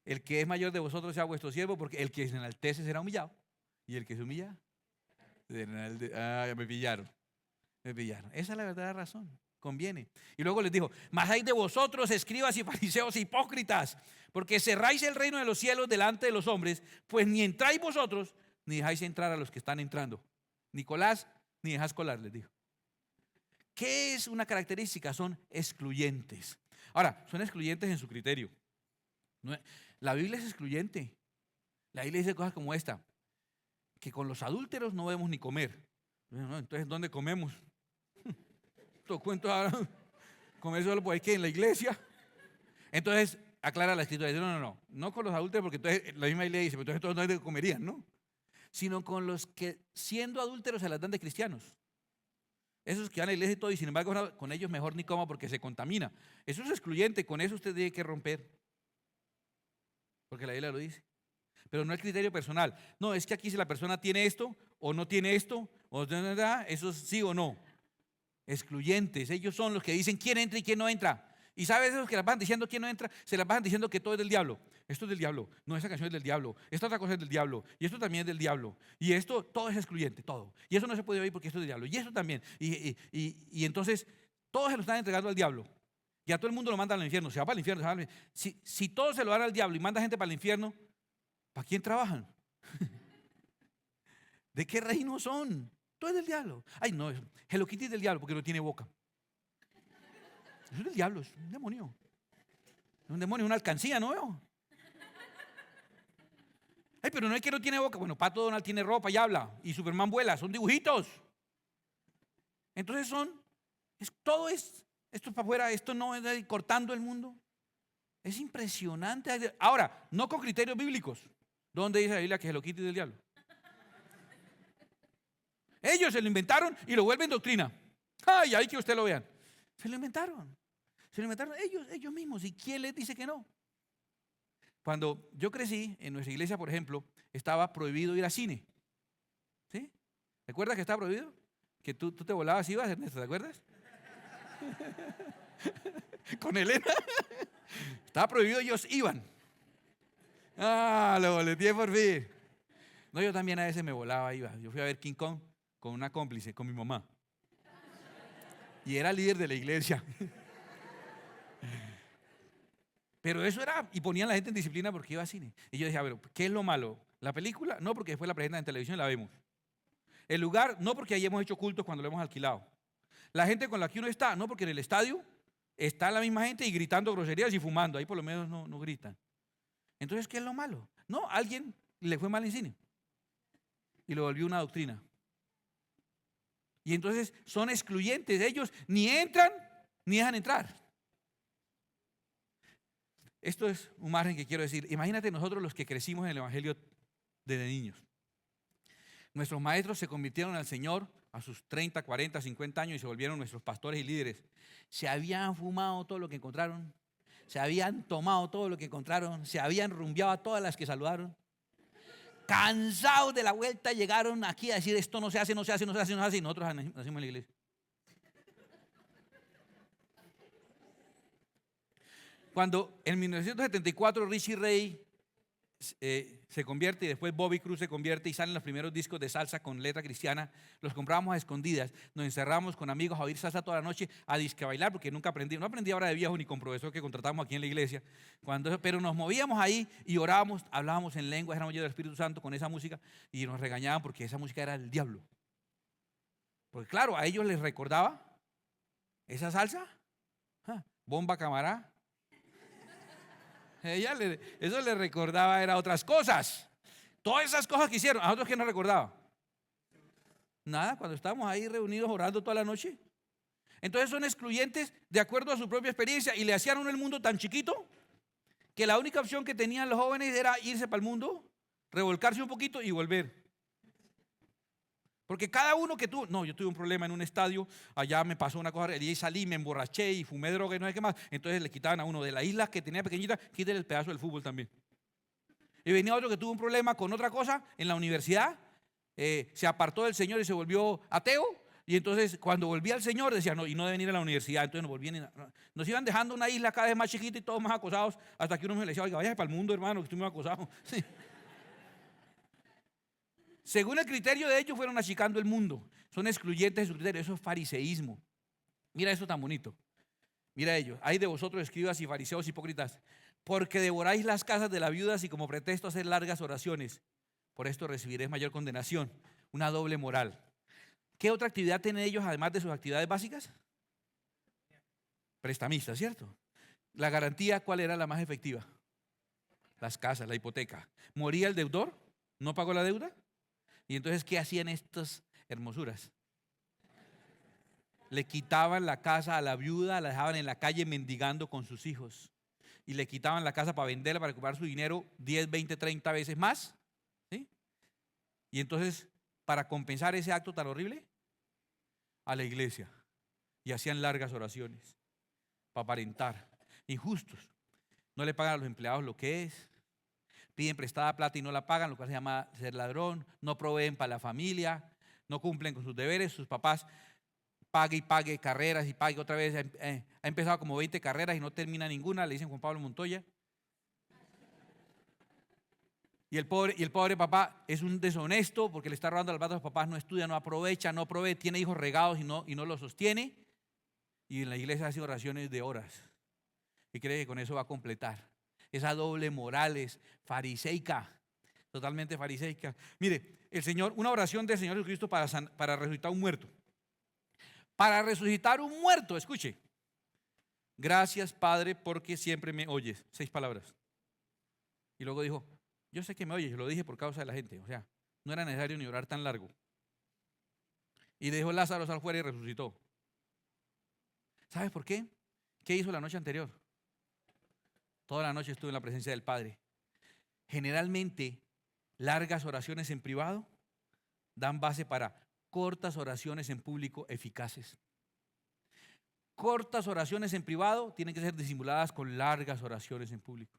El que es mayor de vosotros sea vuestro siervo, porque el que se enaltece será humillado. Y el que se humilla, ya me pillaron. Me pillaron. Esa es la verdadera razón. Conviene. Y luego les dijo: mas hay de vosotros, escribas y fariseos hipócritas, porque cerráis el reino de los cielos delante de los hombres, pues ni entráis vosotros, ni dejáis entrar a los que están entrando. Nicolás, ni dejáis colar, les dijo. ¿Qué es una característica? Son excluyentes. Ahora, son excluyentes en su criterio. La Biblia es excluyente. La Biblia dice cosas como esta: que con los adúlteros no debemos ni comer. No, entonces, ¿dónde comemos? Estos cuentos ahora, comer solo por ahí que en la iglesia. Entonces, aclara la escritura, dice: no con los adúlteros, porque entonces la misma iglesia dice, pero entonces todos no comerían, ¿no? Sino con los que siendo adúlteros se las dan de cristianos. Esos que van a la iglesia y todo, y sin embargo con ellos mejor ni coma porque se contamina. Eso es excluyente, con eso usted tiene que romper. Porque la Biblia lo dice. Pero no es criterio personal. No, es que aquí si la persona tiene esto o no tiene esto, eso es sí o no. Excluyentes, ellos son los que dicen quién entra y quién no entra. Y sabes, esos que las van diciendo quién no entra, se las van diciendo que todo es del diablo. Esto es del diablo, no, esa canción es del diablo, esta otra cosa es del diablo, y esto también es del diablo, y esto todo es excluyente, todo. Y eso no se puede oír porque esto es del diablo, y eso también. Y entonces todos se lo están entregando al diablo. Y a todo el mundo lo mandan al infierno, se va para el infierno. Se va para el infierno. Si todos se lo dan al diablo y manda gente para el infierno, ¿para quién trabajan? ¿De qué reino son? Todo es del diablo. Ay, no, Hello Kitty es del diablo porque no tiene boca. Eso es del diablo, es un demonio. Es un demonio, es una alcancía, ¿no veo? Ay, pero no es que no tiene boca. Bueno, Pato Donald tiene ropa y habla. Y Superman vuela, son dibujitos. Entonces todo es, esto es para afuera, esto no es cortando el mundo. Es impresionante. Ahora, no con criterios bíblicos. ¿Dónde dice la Biblia que Hello Kitty es del diablo? Ellos se lo inventaron y lo vuelven doctrina. Ay, ahí que usted lo vean. Se lo inventaron. Se lo inventaron ellos mismos. ¿Y quién les dice que no? Cuando yo crecí, en nuestra iglesia, por ejemplo, estaba prohibido ir al cine. ¿Sí? ¿Recuerdas que estaba prohibido? Que tú te volabas y ibas, Ernesto, ¿te acuerdas? Con Elena. Estaba prohibido, ellos iban. Lo boleteé por fin. No, yo también a veces me volaba, iba. Yo fui a ver King Kong con una cómplice, con mi mamá. Y era líder de la iglesia. Pero eso era, y ponían a la gente en disciplina porque iba al cine. Y yo decía, pero ¿qué es lo malo? ¿La película? No, porque después la presentan en televisión y la vemos. El lugar, no, porque ahí hemos hecho cultos cuando lo hemos alquilado. La gente con la que uno está, no, porque en el estadio está la misma gente y gritando groserías y fumando. Ahí por lo menos no gritan. Entonces, ¿qué es lo malo? No, a alguien le fue mal en cine y lo volvió una doctrina. Y entonces son excluyentes. Ellos ni entran ni dejan entrar. Esto es un margen que quiero decir. Imagínate nosotros los que crecimos en el evangelio desde niños. Nuestros maestros se convirtieron al Señor a sus 30, 40, 50 años y se volvieron nuestros pastores y líderes. Se habían fumado todo lo que encontraron, se habían tomado todo lo que encontraron, se habían rumbeado a todas las que saludaron. Cansados de la vuelta llegaron aquí a decir: esto no se hace, no se hace, no se hace, no se hace. Y nosotros nacimos en la iglesia. Cuando en 1974 Richie Ray se convierte y después Bobby Cruz se convierte y salen los primeros discos de salsa con letra cristiana, los comprábamos a escondidas, nos encerrábamos con amigos a oír salsa toda la noche, a disque bailar, porque nunca aprendí, no aprendí ahora de viejo ni con profesor que contratábamos aquí en la iglesia, pero nos movíamos ahí y orábamos, hablábamos en lengua, éramos llenos del Espíritu Santo con esa música y nos regañaban porque esa música era del diablo. Porque claro, a ellos les recordaba esa salsa, bomba camará. Eso le recordaba era otras cosas. Todas esas cosas que hicieron, ¿a nosotros qué nos recordaba? Nada, cuando estábamos ahí reunidos orando toda la noche. Entonces son excluyentes de acuerdo a su propia experiencia y le hacían a uno el mundo tan chiquito que la única opción que tenían los jóvenes era irse para el mundo, revolcarse un poquito y volver. Porque cada uno que tuvo, no, yo tuve un problema en un estadio, allá me pasó una cosa, y salí, me emborraché y fumé droga y no sé qué más. Entonces le quitaban a uno de la isla que tenía pequeñita, quítale el pedazo del fútbol también. Y venía otro que tuvo un problema con otra cosa en la universidad, se apartó del Señor y se volvió ateo. Y entonces cuando volvía al Señor decía, no, y no deben ir a la universidad. Entonces nos iban dejando una isla cada vez más chiquita y todos más acosados, hasta que uno me le decía, oiga, vaya para el mundo, hermano, que estoy muy acosado. Sí. Según el criterio de ellos fueron achicando el mundo. Son excluyentes de su criterio. Eso es fariseísmo. Mira eso tan bonito. Mira ellos. Hay de vosotros escribas y fariseos hipócritas, porque devoráis las casas de las viudas y como pretexto hacer largas oraciones. Por esto recibiréis mayor condenación. Una doble moral. ¿Qué otra actividad tienen ellos además de sus actividades básicas? Prestamistas, ¿cierto? La garantía, ¿cuál era la más efectiva? Las casas, la hipoteca. ¿Moría el deudor? ¿No pagó la deuda? Y entonces, ¿qué hacían estas hermosuras? Le quitaban la casa a la viuda, la dejaban en la calle mendigando con sus hijos. Y le quitaban la casa para venderla, para recuperar su dinero 10, 20, 30 veces más. ¿Sí? Y entonces, para compensar ese acto tan horrible, a la iglesia. Y hacían largas oraciones para aparentar. Injustos. No le pagan a los empleados lo que es. Piden prestada plata y no la pagan, lo cual se llama ser ladrón. No proveen para la familia. No cumplen con sus deberes. Sus papás pague y pague carreras y pague otra vez. Ha empezado como 20 carreras y no termina ninguna. Le dicen Juan Pablo Montoya. Y el pobre papá es un deshonesto porque le está robando las plata a los papás. No estudia, no aprovecha, no provee. Tiene hijos regados y no los sostiene. Y en la iglesia hace oraciones de horas. Y cree que con eso va a completar. Esa doble moral es fariseica, totalmente fariseica. Mire, el Señor, una oración del Señor Jesucristo para resucitar un muerto. Para resucitar un muerto, escuche. Gracias, Padre, porque siempre me oyes. 6 palabras. Y luego dijo, yo sé que me oyes, yo lo dije por causa de la gente. O sea, no era necesario ni orar tan largo. Y dejó Lázaro sal fuera y resucitó. ¿Sabes por qué? ¿Qué hizo la noche anterior? Toda la noche estuve en la presencia del Padre. Generalmente, largas oraciones en privado dan base para cortas oraciones en público eficaces. Cortas oraciones en privado tienen que ser disimuladas con largas oraciones en público.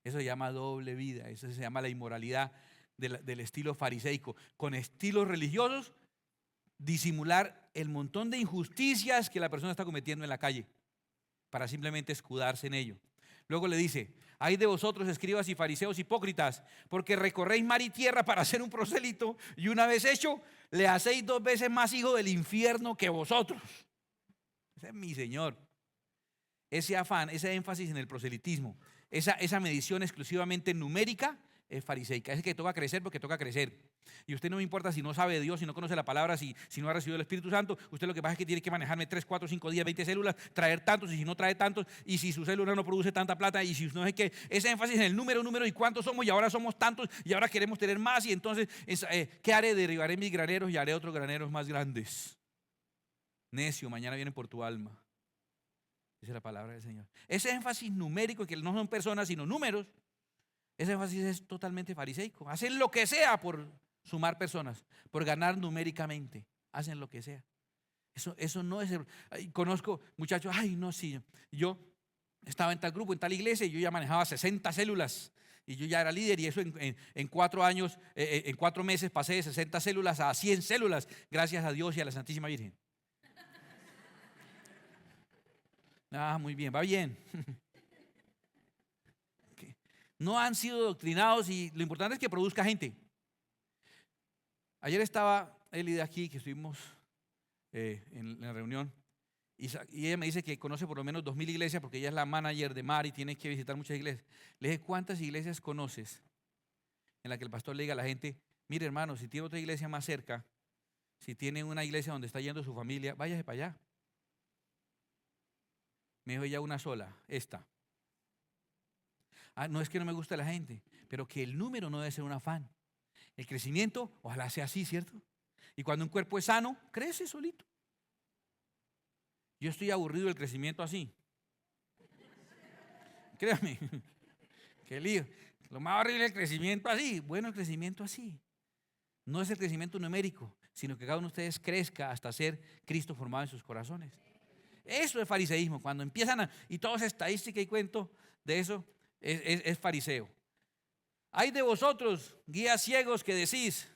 Eso se llama doble vida, eso se llama la inmoralidad del estilo fariseico. Con estilos religiosos, disimular el montón de injusticias que la persona está cometiendo en la calle para simplemente escudarse en ello. Luego le dice, hay de vosotros escribas y fariseos hipócritas, porque recorréis mar y tierra para hacer un prosélito y una vez hecho, le hacéis 2 veces más hijo del infierno que vosotros. Ese es mi Señor. Ese afán, ese énfasis en el proselitismo, esa medición exclusivamente numérica es fariseica. Es que toca crecer porque toca crecer. Y usted no me importa si no sabe de Dios, si no conoce la palabra, si no ha recibido el Espíritu Santo. Usted lo que pasa es que tiene que manejarme 3, 4, 5 días, 20 células, traer tantos, y si no trae tantos, y si su célula no produce tanta plata, y si no es que ese énfasis en el número, y cuántos somos, y ahora somos tantos, y ahora queremos tener más, y entonces, ¿qué haré? Derribaré mis graneros y haré otros graneros más grandes. Necio, mañana vienen por tu alma. Esa es la palabra del Señor. Ese énfasis numérico, que no son personas sino números, ese énfasis es totalmente fariseico. Hacen lo que sea por sumar personas, por ganar numéricamente. Hacen lo que sea. Eso no es. Conozco muchachos, ay, no, sí. Yo estaba en tal grupo, en tal iglesia, y yo ya manejaba 60 células. Y yo ya era líder, y eso en 4 años, en 4 meses pasé de 60 células a 100 células, gracias a Dios y a la Santísima Virgen. Ah, muy bien, va bien. No han sido doctrinados y lo importante es que produzca gente. Ayer estaba Eli de aquí, que estuvimos en la reunión, y ella me dice que conoce por lo menos 2,000 iglesias porque ella es la manager de Mar y tiene que visitar muchas iglesias. Le dije, ¿cuántas iglesias conoces en la que el pastor le diga a la gente, mire hermano, si tiene otra iglesia más cerca, si tiene una iglesia donde está yendo su familia, váyase para allá? Me dijo ella, una sola, esta. No es que no me guste la gente, pero que el número no debe ser un afán. El crecimiento, ojalá sea así, ¿cierto? Y cuando un cuerpo es sano, crece solito. Yo estoy aburrido del crecimiento así. Créame, qué lío. Lo más horrible es el crecimiento así. Bueno, el crecimiento así. No es el crecimiento numérico, sino que cada uno de ustedes crezca hasta ser Cristo formado en sus corazones. Eso es fariseísmo. Cuando empiezan y todo es estadística y cuento de eso, es fariseo. Hay de vosotros, guías ciegos, que decís,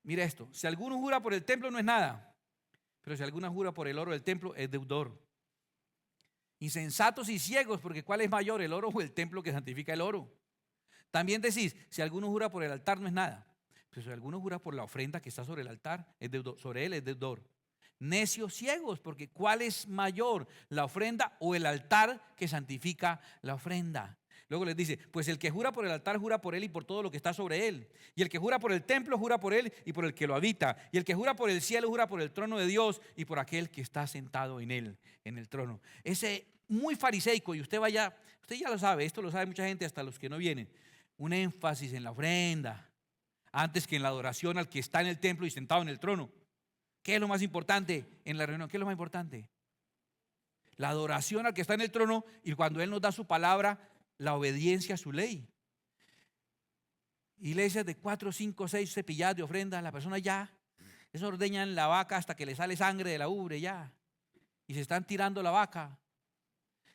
mira esto, si alguno jura por el templo no es nada, pero si alguno jura por el oro del templo es deudor. Insensatos y ciegos, porque ¿cuál es mayor, el oro o el templo que santifica el oro? También decís, si alguno jura por el altar no es nada, pero si alguno jura por la ofrenda que está sobre el altar, es deudor, sobre él es deudor. Necios ciegos, porque ¿cuál es mayor, la ofrenda o el altar que santifica la ofrenda? Luego les dice, pues el que jura por el altar jura por él y por todo lo que está sobre él. Y el que jura por el templo jura por él y por el que lo habita. Y el que jura por el cielo jura por el trono de Dios y por aquel que está sentado en él, en el trono. Ese muy fariseico, y usted ya lo sabe, esto lo sabe mucha gente, hasta los que no vienen. Un énfasis en la ofrenda, antes que en la adoración al que está en el templo y sentado en el trono. ¿Qué es lo más importante en la reunión? ¿Qué es lo más importante? La adoración al que está en el trono, y cuando Él nos da su palabra, la obediencia a su ley. Iglesias de 4, 5, 6 cepilladas de ofrenda, la persona ya, eso ordeñan la vaca hasta que le sale sangre de la ubre ya, y se están tirando la vaca,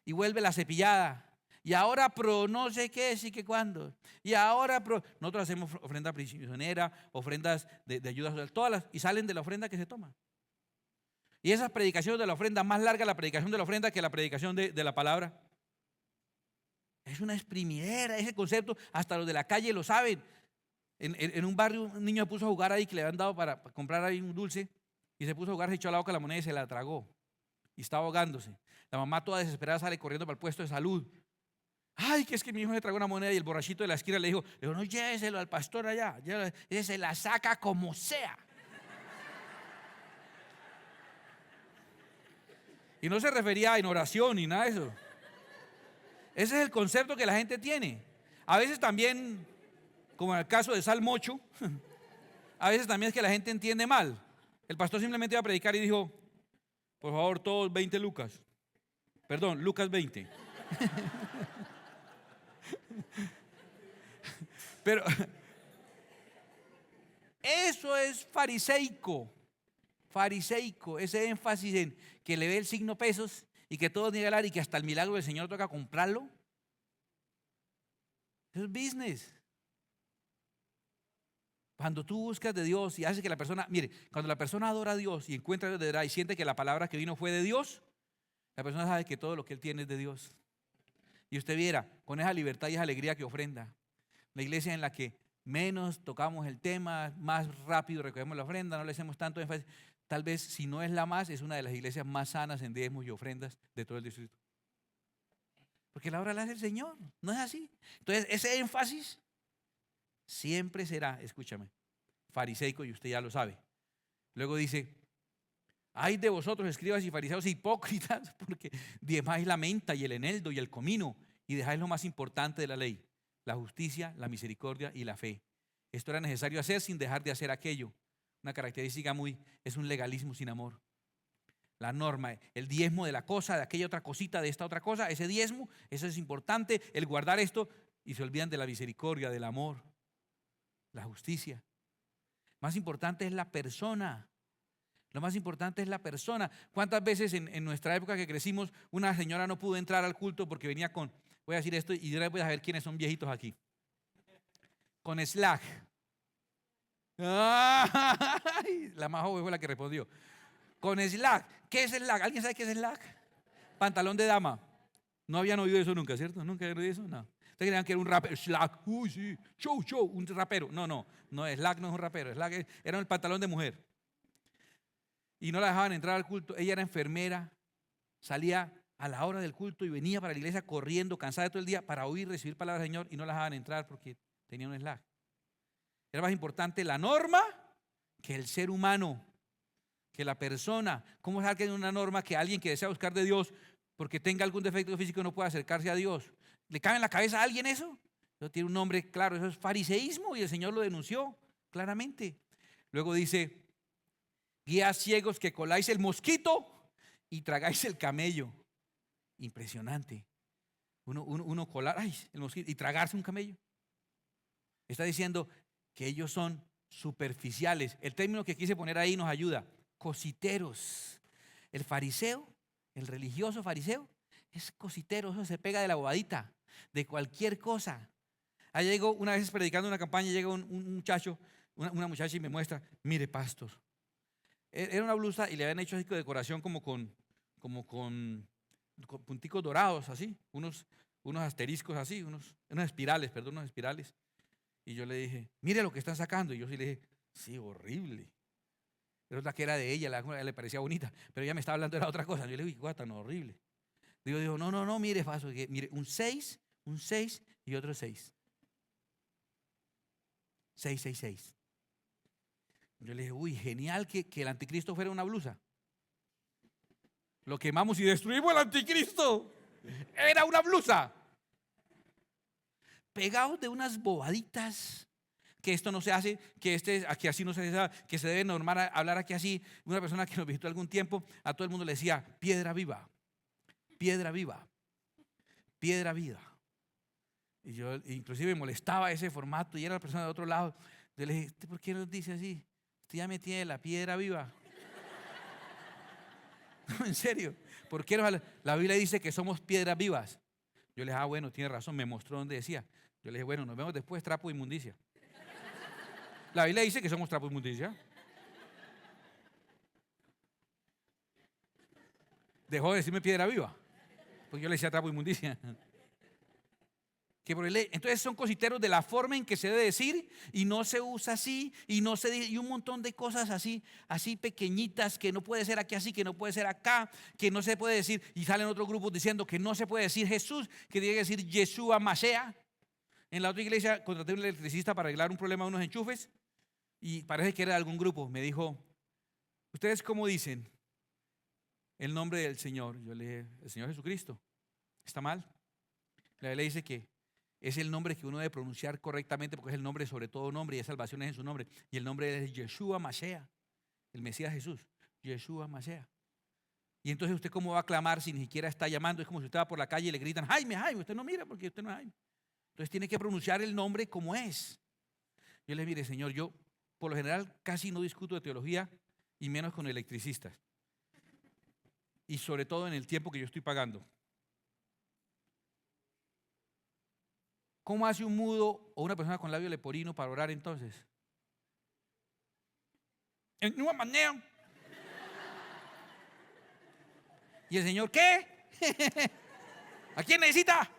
y vuelve la cepillada, y ahora pro no sé qué, sí que cuándo, y ahora pro, nosotros hacemos ofrenda prisionera, ofrendas de ayuda social, todas las, y salen de la ofrenda que se toma. Y esas predicaciones de la ofrenda, más larga la predicación de la ofrenda que la predicación de la palabra. Es una exprimidera ese concepto, hasta los de la calle lo saben. En un barrio un niño se puso a jugar ahí, que le habían dado para comprar ahí un dulce, y se puso a jugar, se echó a la boca la moneda y se la tragó, y estaba ahogándose. La mamá toda desesperada sale corriendo para el puesto de salud. Ay, que es que mi hijo se tragó una moneda, y el borrachito de la esquina le dijo, no, lléveselo al pastor allá, ese se la saca como sea. Y no se refería en oración ni nada de eso. Ese es el concepto que la gente tiene. A veces también, como en el caso de Salmocho, a veces también es que la gente entiende mal. El pastor simplemente iba a predicar y dijo, por favor, todos 20 lucas. Perdón, Lucas 20. Pero eso es fariseico. Fariseico, ese énfasis en que le ve el signo pesos y que todo niega y que hasta el milagro del Señor toca comprarlo. Eso es business. Cuando tú buscas de Dios y haces que la persona, mire, cuando la persona adora a Dios y encuentra a Dios de verdad y siente que la palabra que vino fue de Dios, la persona sabe que todo lo que él tiene es de Dios. Y usted viera, con esa libertad y esa alegría que ofrenda, la iglesia en la que menos tocamos el tema, más rápido recogemos la ofrenda, no le hacemos tanto énfasis. Tal vez, si no es la más, es una de las iglesias más sanas en diezmos y ofrendas de todo el distrito. Porque la obra la hace el Señor, no es así. Entonces, ese énfasis siempre será, escúchame, fariseico, y usted ya lo sabe. Luego dice, ay de vosotros, escribas y fariseos hipócritas, porque diezmáis la menta y el eneldo y el comino, y dejáis lo más importante de la ley, la justicia, la misericordia y la fe. Esto era necesario hacer sin dejar de hacer aquello. Una característica es un legalismo sin amor. La norma, el diezmo de la cosa, de aquella otra cosita, de esta otra cosa, ese diezmo, eso es importante, el guardar esto, y se olvidan de la misericordia, del amor, la justicia. Más importante es la persona. Lo más importante es la persona. ¿Cuántas veces en nuestra época que crecimos, una señora no pudo entrar al culto porque venía con, voy a decir esto y ahora voy a ver quiénes son viejitos aquí, con Slack? Ay, la más joven fue la que respondió. Con Slack. ¿Qué es Slack? ¿Alguien sabe qué es Slack? Pantalón de dama. No habían oído eso nunca, ¿cierto? ¿Nunca habían oído eso? No. Ustedes creían que era un rapero. Slack. Uy, sí. Show, un rapero. No, Slack no es un rapero. Slack era el pantalón de mujer. Y no la dejaban entrar al culto. Ella era enfermera. Salía a la hora del culto y venía para la iglesia corriendo, cansada de todo el día, para oír, recibir palabras del Señor, y no la dejaban entrar porque tenía un Slack. Era más importante la norma que el ser humano, que la persona. ¿Cómo es que hay una norma que alguien que desea buscar de Dios porque tenga algún defecto físico no puede acercarse a Dios? ¿Le cabe en la cabeza a alguien eso? Eso tiene un nombre claro, eso es fariseísmo, y el Señor lo denunció claramente. Luego dice, guías ciegos que coláis el mosquito y tragáis el camello. Impresionante. Uno colar el mosquito y tragarse un camello. Está diciendo que ellos son superficiales. El término que quise poner ahí nos ayuda. Cositeros. El fariseo, el religioso fariseo, es cositero, eso se pega de la bobadita, de cualquier cosa. Ahí llegó una vez predicando una campaña, llega un muchacho, una muchacha y me muestra, mire, pastor, era una blusa y le habían hecho así con decoración como con punticos dorados, así, unos asteriscos así, unos espirales, perdón, unos espirales. Y yo le dije, mire lo que están sacando. Y yo sí le dije, sí, horrible. Pero la que era de ella, le parecía bonita, pero ella me estaba hablando de la otra cosa. Yo le dije, guau, tan horrible. Digo, no, mire, Faso, mire, un 6 y otro 6. 6, 6, 6. Yo le dije, uy, genial que el anticristo fuera una blusa. Lo quemamos y destruimos el anticristo. Era una blusa. Pegados de unas bobaditas, que esto no se hace, que aquí así no se hace, que se debe normal hablar aquí así. Una persona que nos visitó algún tiempo, a todo el mundo le decía, piedra viva, piedra viva, piedra viva. Y yo inclusive me molestaba ese formato y era la persona de otro lado. Yo le dije, ¿usted por qué nos dice así? Usted ya me tiene la piedra viva. No, en serio, ¿por qué la Biblia dice que somos piedras vivas? Yo le dije, bueno, tiene razón, me mostró donde decía. Yo le dije, bueno, nos vemos después, trapo de inmundicia. La Biblia dice que somos trapo de inmundicia. Dejó de decirme piedra viva, porque yo le decía trapo de inmundicia. Entonces son cositeros de la forma en que se debe decir y no se usa así y no se dice, y un montón de cosas así pequeñitas que no puede ser aquí así, que no puede ser acá, que no se puede decir, y salen otros grupos diciendo que no se puede decir Jesús, que tiene que decir Yeshua Mashiach. En la otra iglesia contraté a un electricista para arreglar un problema de unos enchufes y parece que era de algún grupo. Me dijo, ¿ustedes cómo dicen el nombre del Señor? Yo le dije, el Señor Jesucristo. ¿Está mal? La Biblia dice que es el nombre que uno debe pronunciar correctamente porque es el nombre sobre todo nombre y hay salvación en su nombre. Y el nombre es Yeshua Mashiach, el Mesías Jesús, Yeshua Mashiach. Y entonces usted cómo va a clamar si ni siquiera está llamando. Es como si usted va por la calle y le gritan, Jaime, Jaime, usted no mira porque usted no es Jaime. Entonces tiene que pronunciar el nombre como es. Yo le mire, Señor, yo por lo general casi no discuto de teología y menos con electricistas. Y sobre todo en el tiempo que yo estoy pagando. ¿Cómo hace un mudo o una persona con labio leporino para orar entonces? En una manera. ¿Y el Señor qué? ¿A quién necesita?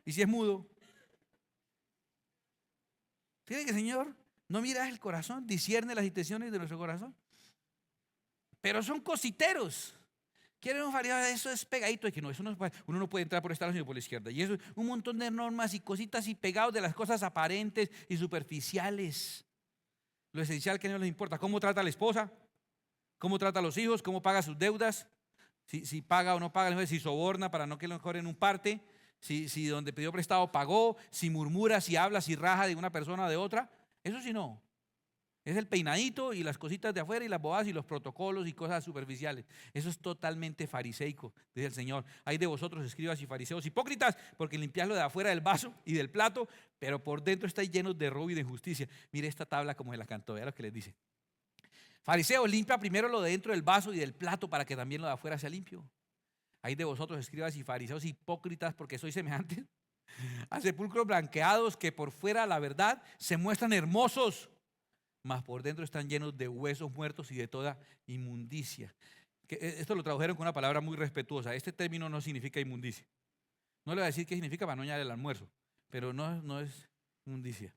¿Y si es mudo? Tiene que, Señor, no miras el corazón, discierne las intenciones de nuestro corazón. Pero son cositeros. Quieren un fariseo, eso es pegadito, es que no, eso no, uno no puede entrar por esta lado ni por la izquierda. Y eso es un montón de normas y cositas y pegados de las cosas aparentes y superficiales. Lo esencial que no les importa, cómo trata a la esposa, cómo trata a los hijos, cómo paga sus deudas, si paga o no paga, si soborna para no que lo cobren un parte, si donde pidió prestado pagó, si murmura, si habla, si raja de una persona o de otra. Eso sí no. Es el peinadito y las cositas de afuera y las bobadas y los protocolos y cosas superficiales. Eso es totalmente fariseico, dice el Señor. Hay de vosotros, escribas y fariseos hipócritas, porque limpiáis lo de afuera del vaso y del plato, pero por dentro estáis llenos de robo y de injusticia. Mire esta tabla como se la cantó, vea lo que les dice. Fariseos, limpia primero lo de dentro del vaso y del plato para que también lo de afuera sea limpio. Hay de vosotros, escribas y fariseos hipócritas, porque sois semejantes a sepulcros blanqueados que por fuera, la verdad, se muestran hermosos, mas por dentro están llenos de huesos muertos y de toda inmundicia. Esto lo tradujeron con una palabra muy respetuosa. Este término no significa inmundicia. No le voy a decir qué significa para no añadir el almuerzo, pero no es inmundicia.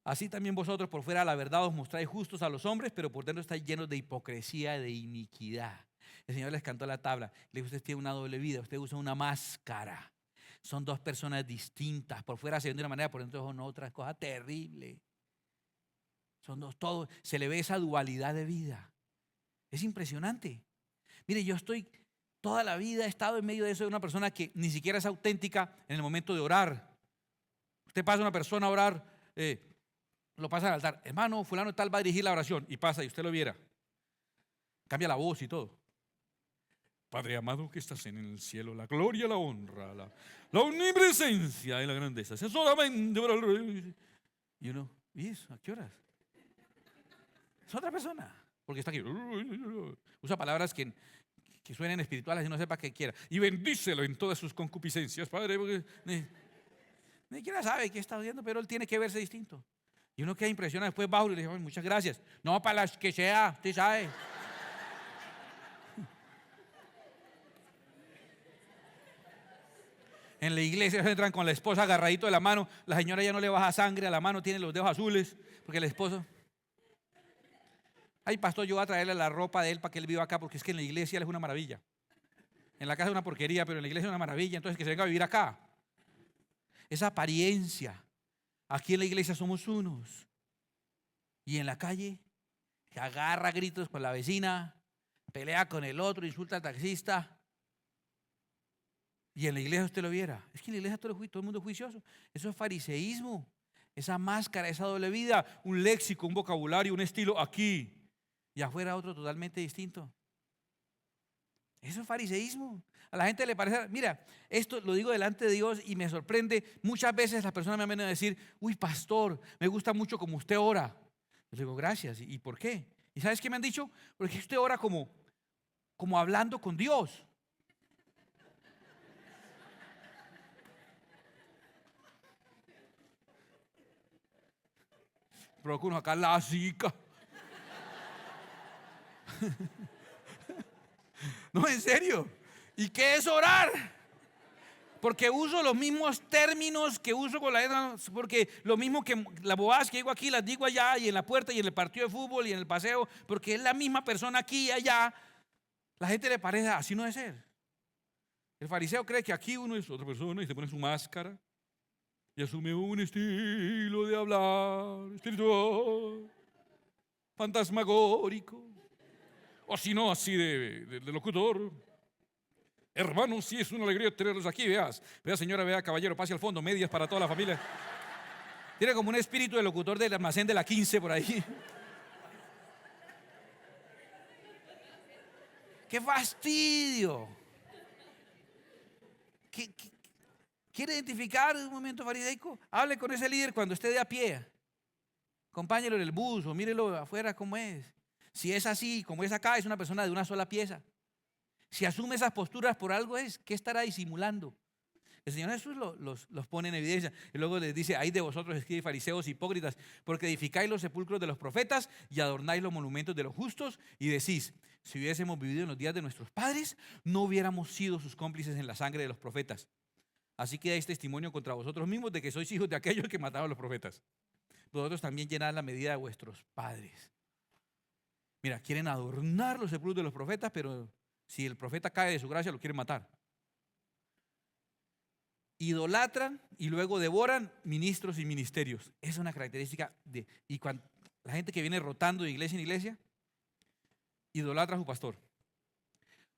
Así también vosotros por fuera la verdad os mostráis justos a los hombres, pero por dentro estáis llenos de hipocresía y de iniquidad. El Señor les cantó la tabla. Le dijo, usted tiene una doble vida, usted usa una máscara. Son dos personas distintas. Por fuera se ven de una manera, por dentro son otra cosa terrible. Son dos, todo, se le ve esa dualidad de vida. Es impresionante. Mire, yo toda la vida he estado en medio de eso, de una persona que ni siquiera es auténtica en el momento de orar. Usted pasa a una persona a orar, lo pasa al altar. Hermano, fulano tal va a dirigir la oración y pasa y usted lo viera. Cambia la voz y todo. Padre amado que estás en el cielo, la gloria, la honra, la omnipresencia y la grandeza sea solamente para el Rey. Y uno, ¿y eso? ¿A qué horas? Es otra persona, porque está aquí. Usa palabras que suenen espirituales y no sepa qué quiera. Y bendícelo en todas sus concupiscencias, Padre, porque ni siquiera sabe qué está haciendo, pero él tiene que verse distinto. Y uno queda impresionado, después bajo y le dice, muchas gracias. No, para las que sea, usted sabe. En la iglesia se entran con la esposa agarradito de la mano, la señora ya no le baja sangre a la mano, tiene los dedos azules, porque el esposo... Ay, pastor, yo voy a traerle la ropa de él para que él viva acá, porque es que en la iglesia él es una maravilla. En la casa es una porquería, pero en la iglesia es una maravilla, entonces que se venga a vivir acá. Esa apariencia. Aquí en la iglesia somos unos. Y en la calle, se agarra gritos con la vecina, pelea con el otro, insulta al taxista. Y en la iglesia usted lo viera. Es que en la iglesia todo el mundo es juicioso. Eso es fariseísmo. Esa máscara, esa doble vida, un léxico, un vocabulario, un estilo aquí. Y afuera otro totalmente distinto. Eso es fariseísmo. A la gente le parece, mira, esto lo digo delante de Dios y me sorprende. Muchas veces las personas me han venido a decir, uy, pastor, me gusta mucho como usted ora. Yo digo, gracias. ¿Y por qué? ¿Y sabes qué me han dicho? Porque usted ora como hablando con Dios. Procuro acá la zica. No, en serio. ¿Y qué es orar? Porque uso los mismos términos que uso con la letra, porque lo mismo que las bobadas que digo aquí, las digo allá y en la puerta y en el partido de fútbol y en el paseo, porque es la misma persona aquí y allá. La gente le parece, así no debe ser. El fariseo cree que aquí uno es otra persona y se pone su máscara y asume un estilo de hablar espiritual, fantasmagórico, o si no, así de locutor. Hermanos, sí es una alegría tenerlos aquí, veas. Vea, señora, vea, caballero, pase al fondo, medias para toda la familia. Tiene como un espíritu de locutor del almacén de la 15 por ahí. ¡Qué fastidio! ¿Quiere identificar un momento fariseico? Hable con ese líder cuando esté de a pie. Acompáñelo en el bus o mírelo afuera cómo es. Si es así, como es acá, es una persona de una sola pieza. Si asume esas posturas por algo es, ¿qué estará disimulando? El Señor Jesús los pone en evidencia y luego les dice, ay de vosotros escribáis fariseos hipócritas, porque edificáis los sepulcros de los profetas y adornáis los monumentos de los justos y decís, si hubiésemos vivido en los días de nuestros padres, no hubiéramos sido sus cómplices en la sangre de los profetas. Así que dais testimonio contra vosotros mismos de que sois hijos de aquellos que mataron a los profetas. Vosotros también llenad la medida de vuestros padres. Mira, quieren adornar los sepulcros de los profetas, pero si el profeta cae de su gracia, lo quieren matar. Idolatran y luego devoran ministros y ministerios. Es una característica y cuando la gente que viene rotando de iglesia en iglesia, idolatra a su pastor.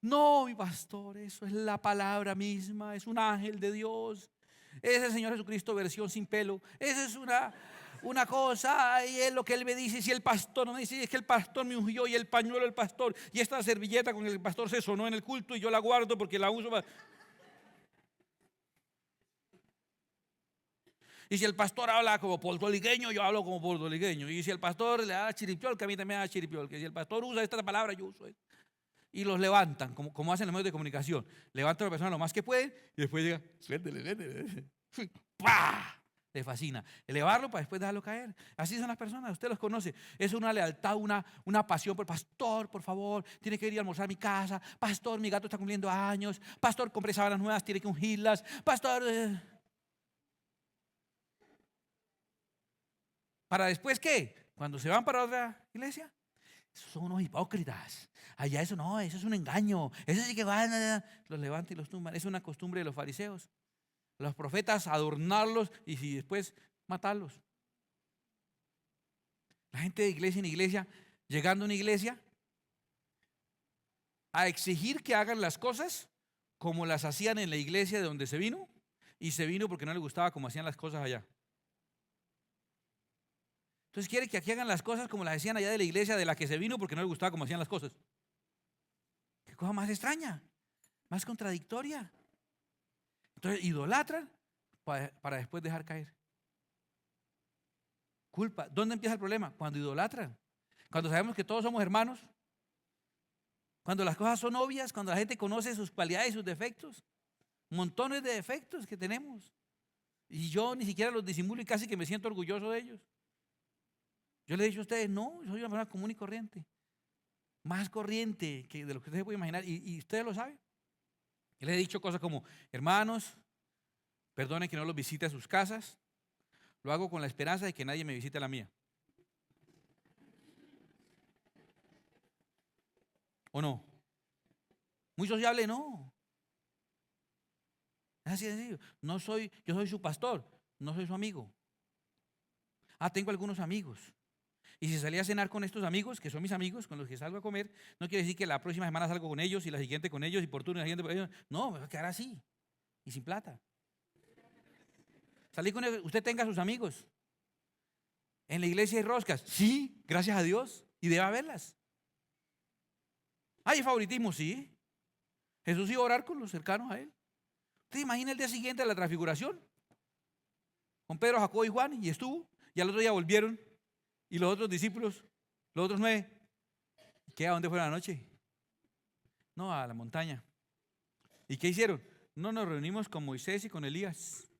No, mi pastor, eso es la palabra misma, es un ángel de Dios. Ese es el Señor Jesucristo versión sin pelo. Esa es una cosa, y es lo que él me dice. Si el pastor no me dice, es que el pastor me ungió y el pañuelo del pastor y esta servilleta con el pastor se sonó en el culto y yo la guardo porque la uso para... Y si el pastor habla como puertorriqueño, yo hablo como puertorriqueño. Y si el pastor le da chiripiol, que a mí también me da chiripiol. Que si el pastor usa esta palabra, yo uso esta. Y los levantan, como hacen los medios de comunicación. Levantan a la persona lo más que pueden y después llega, suéltele. ¡Pah! Le fascina. Elevarlo para después dejarlo caer. Así son las personas, usted los conoce. Es una lealtad, una pasión por pastor, por favor, tiene que ir a almorzar a mi casa. Pastor, mi gato está cumpliendo años. Pastor, compré sábanas nuevas, tiene que ungirlas. Pastor... ¿Para después qué? Cuando se van para otra iglesia, son unos hipócritas. Allá eso no, eso es un engaño. Eso sí que van, los levantan y los tumban. Es una costumbre de los fariseos. Los profetas adornarlos y si después matarlos. La gente de iglesia en iglesia, llegando a una iglesia, a exigir que hagan las cosas como las hacían en la iglesia de donde se vino, y se vino porque no le gustaba como hacían las cosas allá. Entonces quiere que aquí hagan las cosas como las hacían allá de la iglesia de la que se vino porque no le gustaba como hacían las cosas. Qué cosa más extraña. más contradictoria. Entonces idolatran para después dejar caer. Culpa. ¿Dónde empieza el problema? Cuando idolatran. Cuando sabemos que todos somos hermanos. Cuando las cosas son obvias, cuando la gente conoce sus cualidades y sus defectos. Montones de defectos que tenemos. Y yo ni siquiera los disimulo y casi que me siento orgulloso de ellos. Yo les he dicho a ustedes, no, soy una persona común y corriente. Más corriente que de lo que ustedes pueden imaginar. Y ustedes lo saben. Yo les he dicho cosas como, hermanos, perdonen que no los visite a sus casas. Lo hago con la esperanza de que nadie me visite a la mía. ¿O no? Muy sociable, no. Es así de sencillo. Yo soy su pastor, no soy su amigo. Tengo algunos amigos. Y si salí a cenar con estos amigos, que son mis amigos, con los que salgo a comer, no quiere decir que la próxima semana salgo con ellos y la siguiente con ellos y por turno y la siguiente con ellos. No, me va a quedar así y sin plata. Salí con ellos, usted tenga sus amigos. En la iglesia hay roscas. Sí, gracias a Dios. Y debe haberlas. ¿Hay favoritismo? Sí. Jesús iba a orar con los cercanos a él. ¿Usted imagina el día siguiente de la transfiguración? Con Pedro, Jacobo y Juan, y estuvo. Y al otro día volvieron. Y los otros discípulos, los otros 9, ¿qué? ¿A dónde fueron anoche? No, a la montaña. ¿Y qué hicieron? No, nos reunimos con Moisés y con Elías.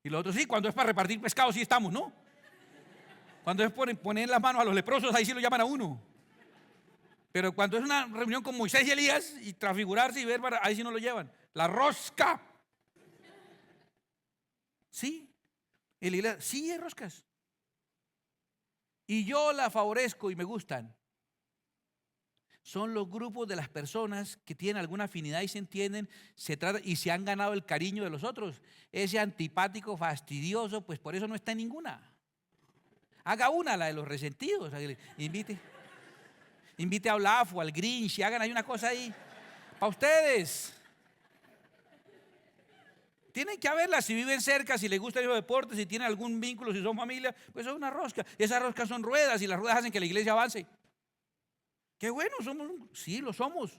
Y los otros, sí, cuando es para repartir pescado, sí estamos, ¿no? Cuando es por poner las manos a los leprosos, ahí sí lo llaman a uno. Pero cuando es una reunión con Moisés y Elías y transfigurarse y ver, ahí sí no lo llevan. La rosca. Sí, en la iglesia sí hay roscas. Y yo la favorezco y me gustan. Son los grupos de las personas que tienen alguna afinidad y se entienden, y se han ganado el cariño de los otros. Ese antipático, fastidioso, pues por eso no está en ninguna. Haga una, la de los resentidos. Invite a Olaf o al Grinch y hagan ahí una cosa ahí. Para ustedes. Tienen que haberla, si viven cerca, si les gusta los deportes, si tienen algún vínculo, si son familia, pues es una rosca. Esas roscas son ruedas y las ruedas hacen que la iglesia avance. Qué bueno, sí, lo somos.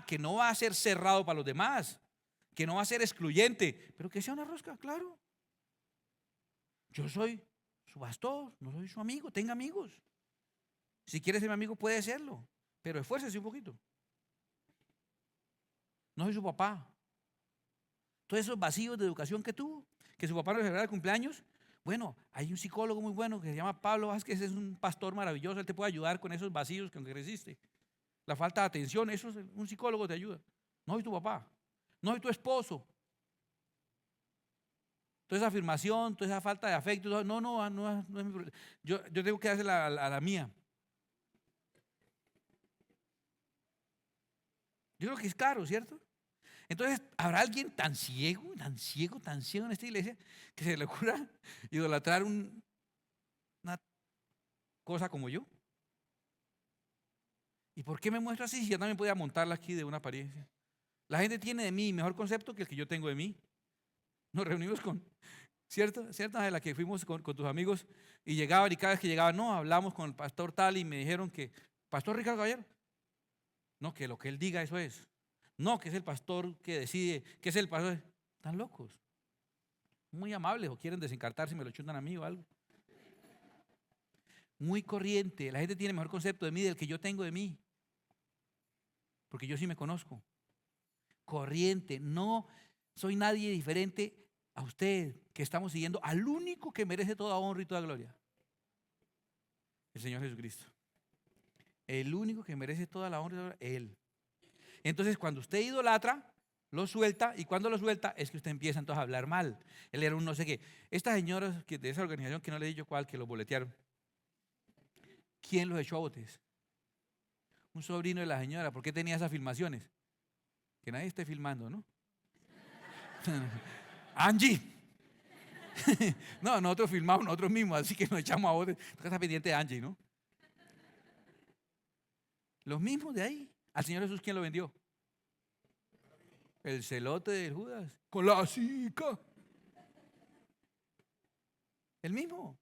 Que no va a ser cerrado para los demás, que no va a ser excluyente, pero que sea una rosca, claro. Yo soy su pastor, no soy su amigo, tenga amigos. Si quiere ser mi amigo puede serlo, pero esfuércese un poquito. No soy su papá. Todos esos vacíos de educación que tuvo, que su papá no le celebraba el cumpleaños. Bueno, hay un psicólogo muy bueno que se llama Pablo Vázquez, es un pastor maravilloso, él te puede ayudar con esos vacíos que resiste. La falta de atención, eso es un psicólogo te ayuda. No soy tu papá, no soy tu esposo. Toda esa afirmación, toda esa falta de afecto, no es mi problema. Yo tengo que dársela a la mía. Yo creo que es caro, ¿cierto? Entonces, ¿habrá alguien tan ciego en esta iglesia que se le ocurra idolatrar una cosa como yo? ¿Y por qué me muestro así si yo también podía montarla aquí de una apariencia? La gente tiene de mí mejor concepto que el que yo tengo de mí. Nos reunimos con, ¿cierto? De la que fuimos con tus amigos y llegaban y cada vez que llegaban, no, hablamos con el pastor tal y me dijeron que, Pastor Ricardo Caballero, no, que lo que él diga eso es. No, que es el pastor que decide, que es el pastor. Están locos. Muy amables o quieren desencartarse y me lo chutan a mí o algo. Muy corriente. La gente tiene mejor concepto de mí del que yo tengo de mí. Porque yo sí me conozco. Corriente. No soy nadie diferente a usted que estamos siguiendo al único que merece toda honra y toda gloria. El Señor Jesucristo. El único que merece toda la honra y toda la gloria, Él. Entonces, cuando usted idolatra, lo suelta, y cuando lo suelta es que usted empieza entonces a hablar mal. Él era un no sé qué. Estas señoras de esa organización, que no le he dicho cuál, que los boletearon, ¿quién los echó a botes? Un sobrino de la señora. ¿Por qué tenía esas filmaciones? Que nadie esté filmando, ¿no? Angie. No, nosotros filmamos nosotros mismos, así que nos echamos a botes. Está pendiente de Angie, ¿no? Los mismos de ahí. Al Señor Jesús, ¿quién lo vendió? El celote de Judas. Con la cica. El mismo.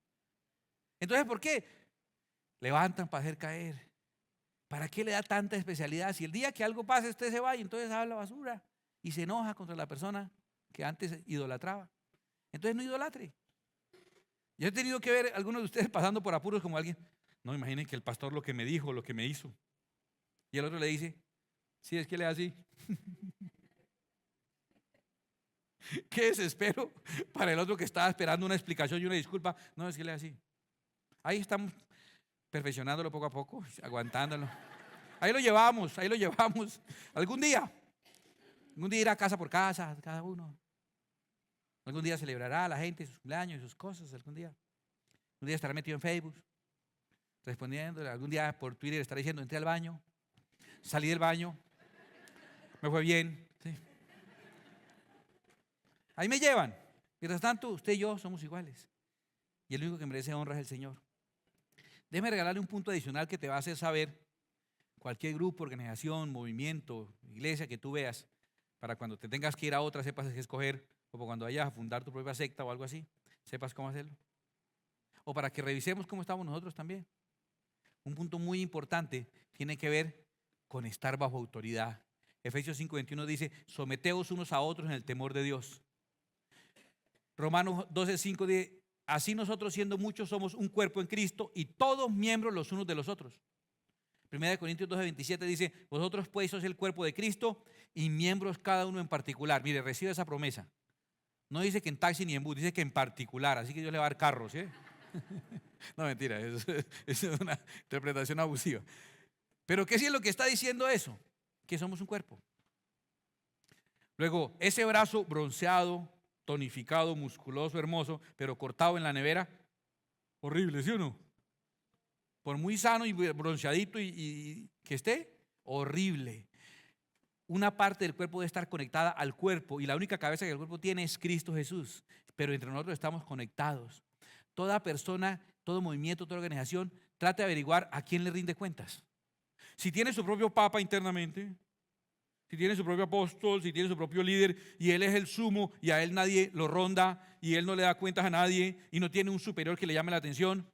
Entonces, ¿por qué? levantan para hacer caer. ¿Para qué le da tanta especialidad? Si el día que algo pasa usted se va y entonces habla basura y se enoja contra la persona que antes idolatraba. Entonces no idolatre. Yo he tenido que ver a algunos de ustedes pasando por apuros como alguien. No, imaginen que el pastor lo que me dijo, lo que me hizo. Y el otro le dice, sí, es que le da así. Qué desespero para el otro que estaba esperando una explicación y una disculpa. No, es que le da así. Ahí estamos perfeccionándolo poco a poco, aguantándolo. Ahí lo llevamos, ahí lo llevamos. Algún día irá casa por casa, cada uno. Algún día celebrará a la gente sus cumpleaños y sus cosas, algún día. Un día estará metido en Facebook, respondiendo. Algún día por Twitter estará diciendo, entré al baño, salí del baño, me fue bien. Sí. Ahí me llevan. Mientras tanto, usted y yo somos iguales. Y el único que merece honra es el Señor. Déjeme regalarle un punto adicional que te va a hacer saber cualquier grupo, organización, movimiento, iglesia que tú veas, para cuando te tengas que ir a otra, sepas qué escoger, o cuando vayas a fundar tu propia secta o algo así, sepas cómo hacerlo. O para que revisemos cómo estamos nosotros también. Un punto muy importante tiene que ver con estar bajo autoridad. Efesios 5:21 dice, someteos unos a otros en el temor de Dios. Romanos 12:5 dice, así nosotros siendo muchos somos un cuerpo en Cristo y todos miembros los unos de los otros. 1 Corintios 12:27 dice, vosotros pues sois el cuerpo de Cristo y miembros cada uno en particular. Mire, recibe esa promesa. No dice que en taxi ni en bus, dice que en particular, así que Dios le va a dar carros, ¿sí? No, mentira, eso es una interpretación abusiva. Pero ¿qué es lo que está diciendo eso? Que somos un cuerpo. Luego, ese brazo bronceado, tonificado, musculoso, hermoso, pero cortado en la nevera, horrible, ¿sí o no? Por muy sano y bronceadito y que esté, horrible. Una parte del cuerpo debe estar conectada al cuerpo y la única cabeza que el cuerpo tiene es Cristo Jesús, pero entre nosotros estamos conectados. Toda persona, todo movimiento, toda organización trate de averiguar a quién le rinde cuentas. Si tiene su propio papa internamente, si tiene su propio apóstol, si tiene su propio líder y él es el sumo y a él nadie lo ronda y él no le da cuentas a nadie y no tiene un superior que le llame la atención,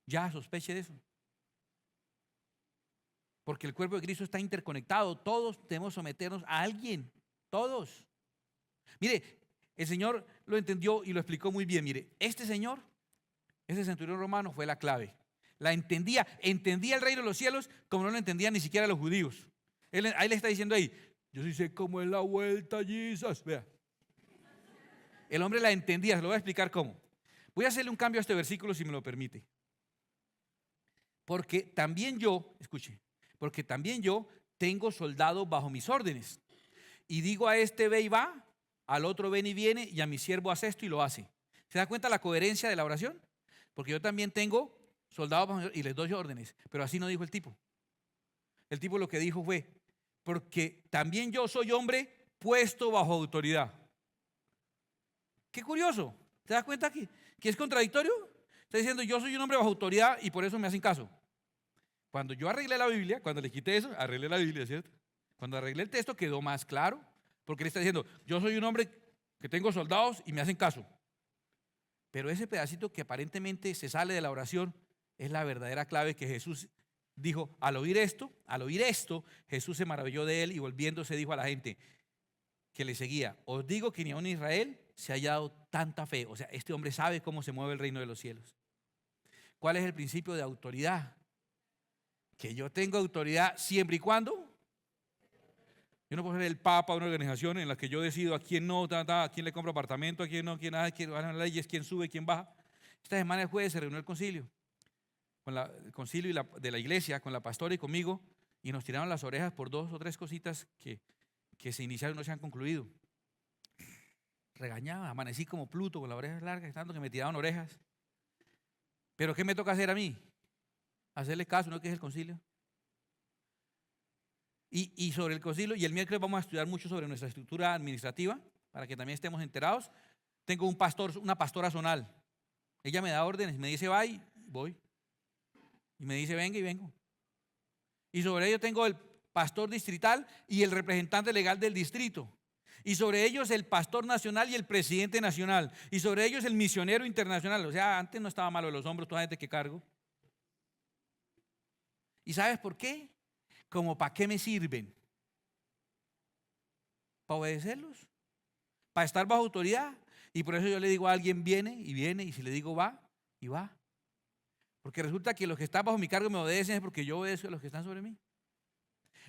ya sospeche de eso. Porque el cuerpo de Cristo está interconectado. Todos debemos someternos a alguien. Todos. Mire, el Señor lo entendió y lo explicó muy bien. Mire, este señor, ese centurión romano fue la clave. La entendía el reino de los cielos como no lo entendían ni siquiera los judíos. Ahí le está diciendo ahí, yo sí sé cómo es la vuelta, Jesus. Vea. El hombre la entendía, se lo voy a explicar cómo. Voy a hacerle un cambio a este versículo si me lo permite. Porque también yo, escuche, porque también yo tengo soldados bajo mis órdenes. Y digo a este ve y va, al otro ven y viene, y a mi siervo hace esto y lo hace. ¿Se da cuenta la coherencia de la oración? Porque yo también tengo soldados bajo mis órdenes y les doy órdenes. Pero así no dijo el tipo. El tipo lo que dijo fue, porque también yo soy hombre puesto bajo autoridad. Qué curioso. ¿Te das cuenta que es contradictorio? Está diciendo, yo soy un hombre bajo autoridad y por eso me hacen caso. Cuando yo arreglé la Biblia, cuando le quité eso, arreglé la Biblia, ¿cierto? Cuando arreglé el texto quedó más claro, porque él está diciendo, yo soy un hombre que tengo soldados y me hacen caso. Pero ese pedacito que aparentemente se sale de la oración es la verdadera clave que Jesús dijo. Al oír esto, Jesús se maravilló de él y volviéndose dijo a la gente que le seguía, os digo que ni aun en Israel se ha hallado tanta fe. O sea, este hombre sabe cómo se mueve el reino de los cielos. ¿Cuál es el principio de autoridad? Que yo tengo autoridad siempre y cuando. Yo no puedo ser el papa de una organización en la que yo decido a quién no, a quién le compro apartamento, a quién no, a quién van las leyes, quién sube, quién baja. Esta semana el jueves se reunió el concilio, el concilio de la iglesia, con la pastora y conmigo, y nos tiraron las orejas por 2 o 3 cositas que se iniciaron y no se han concluido. Regañaba, amanecí como Pluto con las orejas largas, tanto que me tiraban orejas. Pero ¿qué me toca hacer a mí? Hacerle caso, ¿no? Que es el concilio. Y sobre el concilio, y el miércoles vamos a estudiar mucho sobre nuestra estructura administrativa, para que también estemos enterados. Tengo una pastora zonal. Ella me da órdenes, me dice va y voy. Y me dice venga y vengo. Y sobre ello tengo el pastor distrital y el representante legal del distrito. Y sobre ellos el pastor nacional y el presidente nacional. Y sobre ellos el misionero internacional. O sea, antes no estaba malo de los hombros, toda gente que cargo. ¿Y sabes por qué? Como ¿para qué me sirven? ¿Para obedecerlos? ¿Para estar bajo autoridad? Y por eso yo le digo a alguien viene, y si le digo va, y va. Porque resulta que los que están bajo mi cargo me obedecen es porque yo obedezco a los que están sobre mí.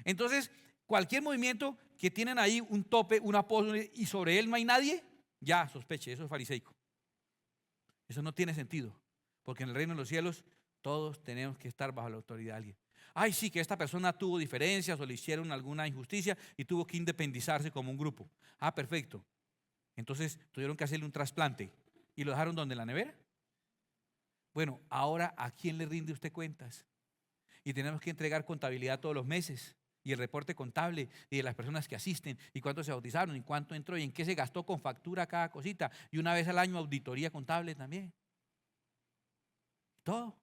Entonces, cualquier movimiento que tienen ahí un tope, un apóstol y sobre él no hay nadie, ya sospeche, eso es fariseico. Eso no tiene sentido, porque en el reino de los cielos todos tenemos que estar bajo la autoridad de alguien. Ay, sí, que esta persona tuvo diferencias o le hicieron alguna injusticia y tuvo que independizarse como un grupo. Ah, perfecto. Entonces tuvieron que hacerle un trasplante y lo dejaron donde, en la nevera. Bueno, ahora ¿a quién le rinde usted cuentas? Y tenemos que entregar contabilidad todos los meses y el reporte contable y de las personas que asisten y cuánto se bautizaron y cuánto entró y en qué se gastó con factura cada cosita y una vez al año auditoría contable también. Todo.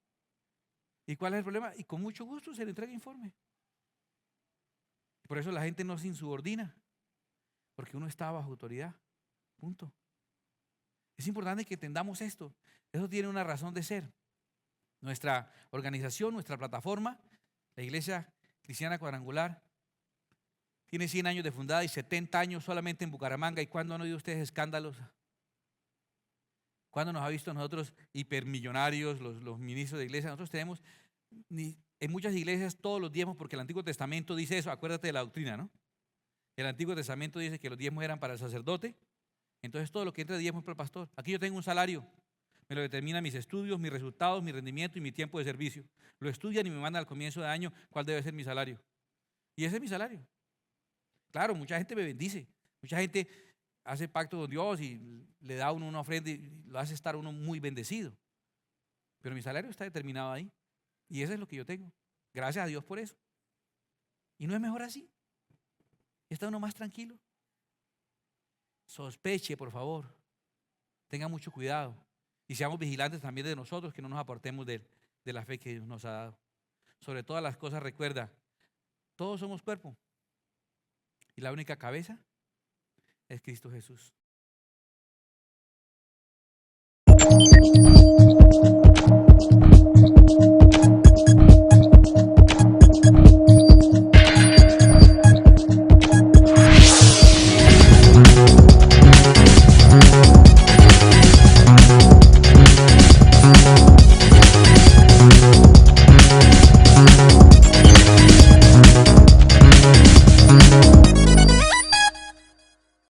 ¿Y cuál es el problema? Y con mucho gusto se le entrega informe. Por eso la gente no se insubordina, porque uno está bajo autoridad. Punto. Es importante que entendamos esto. Eso tiene una razón de ser. Nuestra organización, nuestra plataforma, la Iglesia Cristiana Cuadrangular, tiene 100 años de fundada y 70 años solamente en Bucaramanga. ¿Y cuándo han oído ustedes escándalos? ¿Cuándo nos ha visto nosotros hipermillonarios, los ministros de iglesia? Nosotros tenemos en muchas iglesias todos los diezmos, porque el Antiguo Testamento dice eso. Acuérdate de la doctrina, ¿no? El Antiguo Testamento dice que los diezmos eran para el sacerdote. Entonces todo lo que entra de diezmo es para el pastor. Aquí yo tengo un salario, me lo determinan mis estudios, mis resultados, mi rendimiento y mi tiempo de servicio. Lo estudian y me mandan al comienzo de año cuál debe ser mi salario. Y ese es mi salario. Claro, mucha gente me bendice, mucha gente hace pacto con Dios y le da a uno una ofrenda y lo hace estar uno muy bendecido. Pero mi salario está determinado ahí y eso es lo que yo tengo. Gracias a Dios por eso. ¿Y no es mejor así? ¿Está uno más tranquilo? Sospeche, por favor. Tenga mucho cuidado. Y seamos vigilantes también de nosotros, que no nos apartemos de la fe que Dios nos ha dado. Sobre todas las cosas, recuerda, todos somos cuerpo. Y la única cabeza es Cristo Jesús.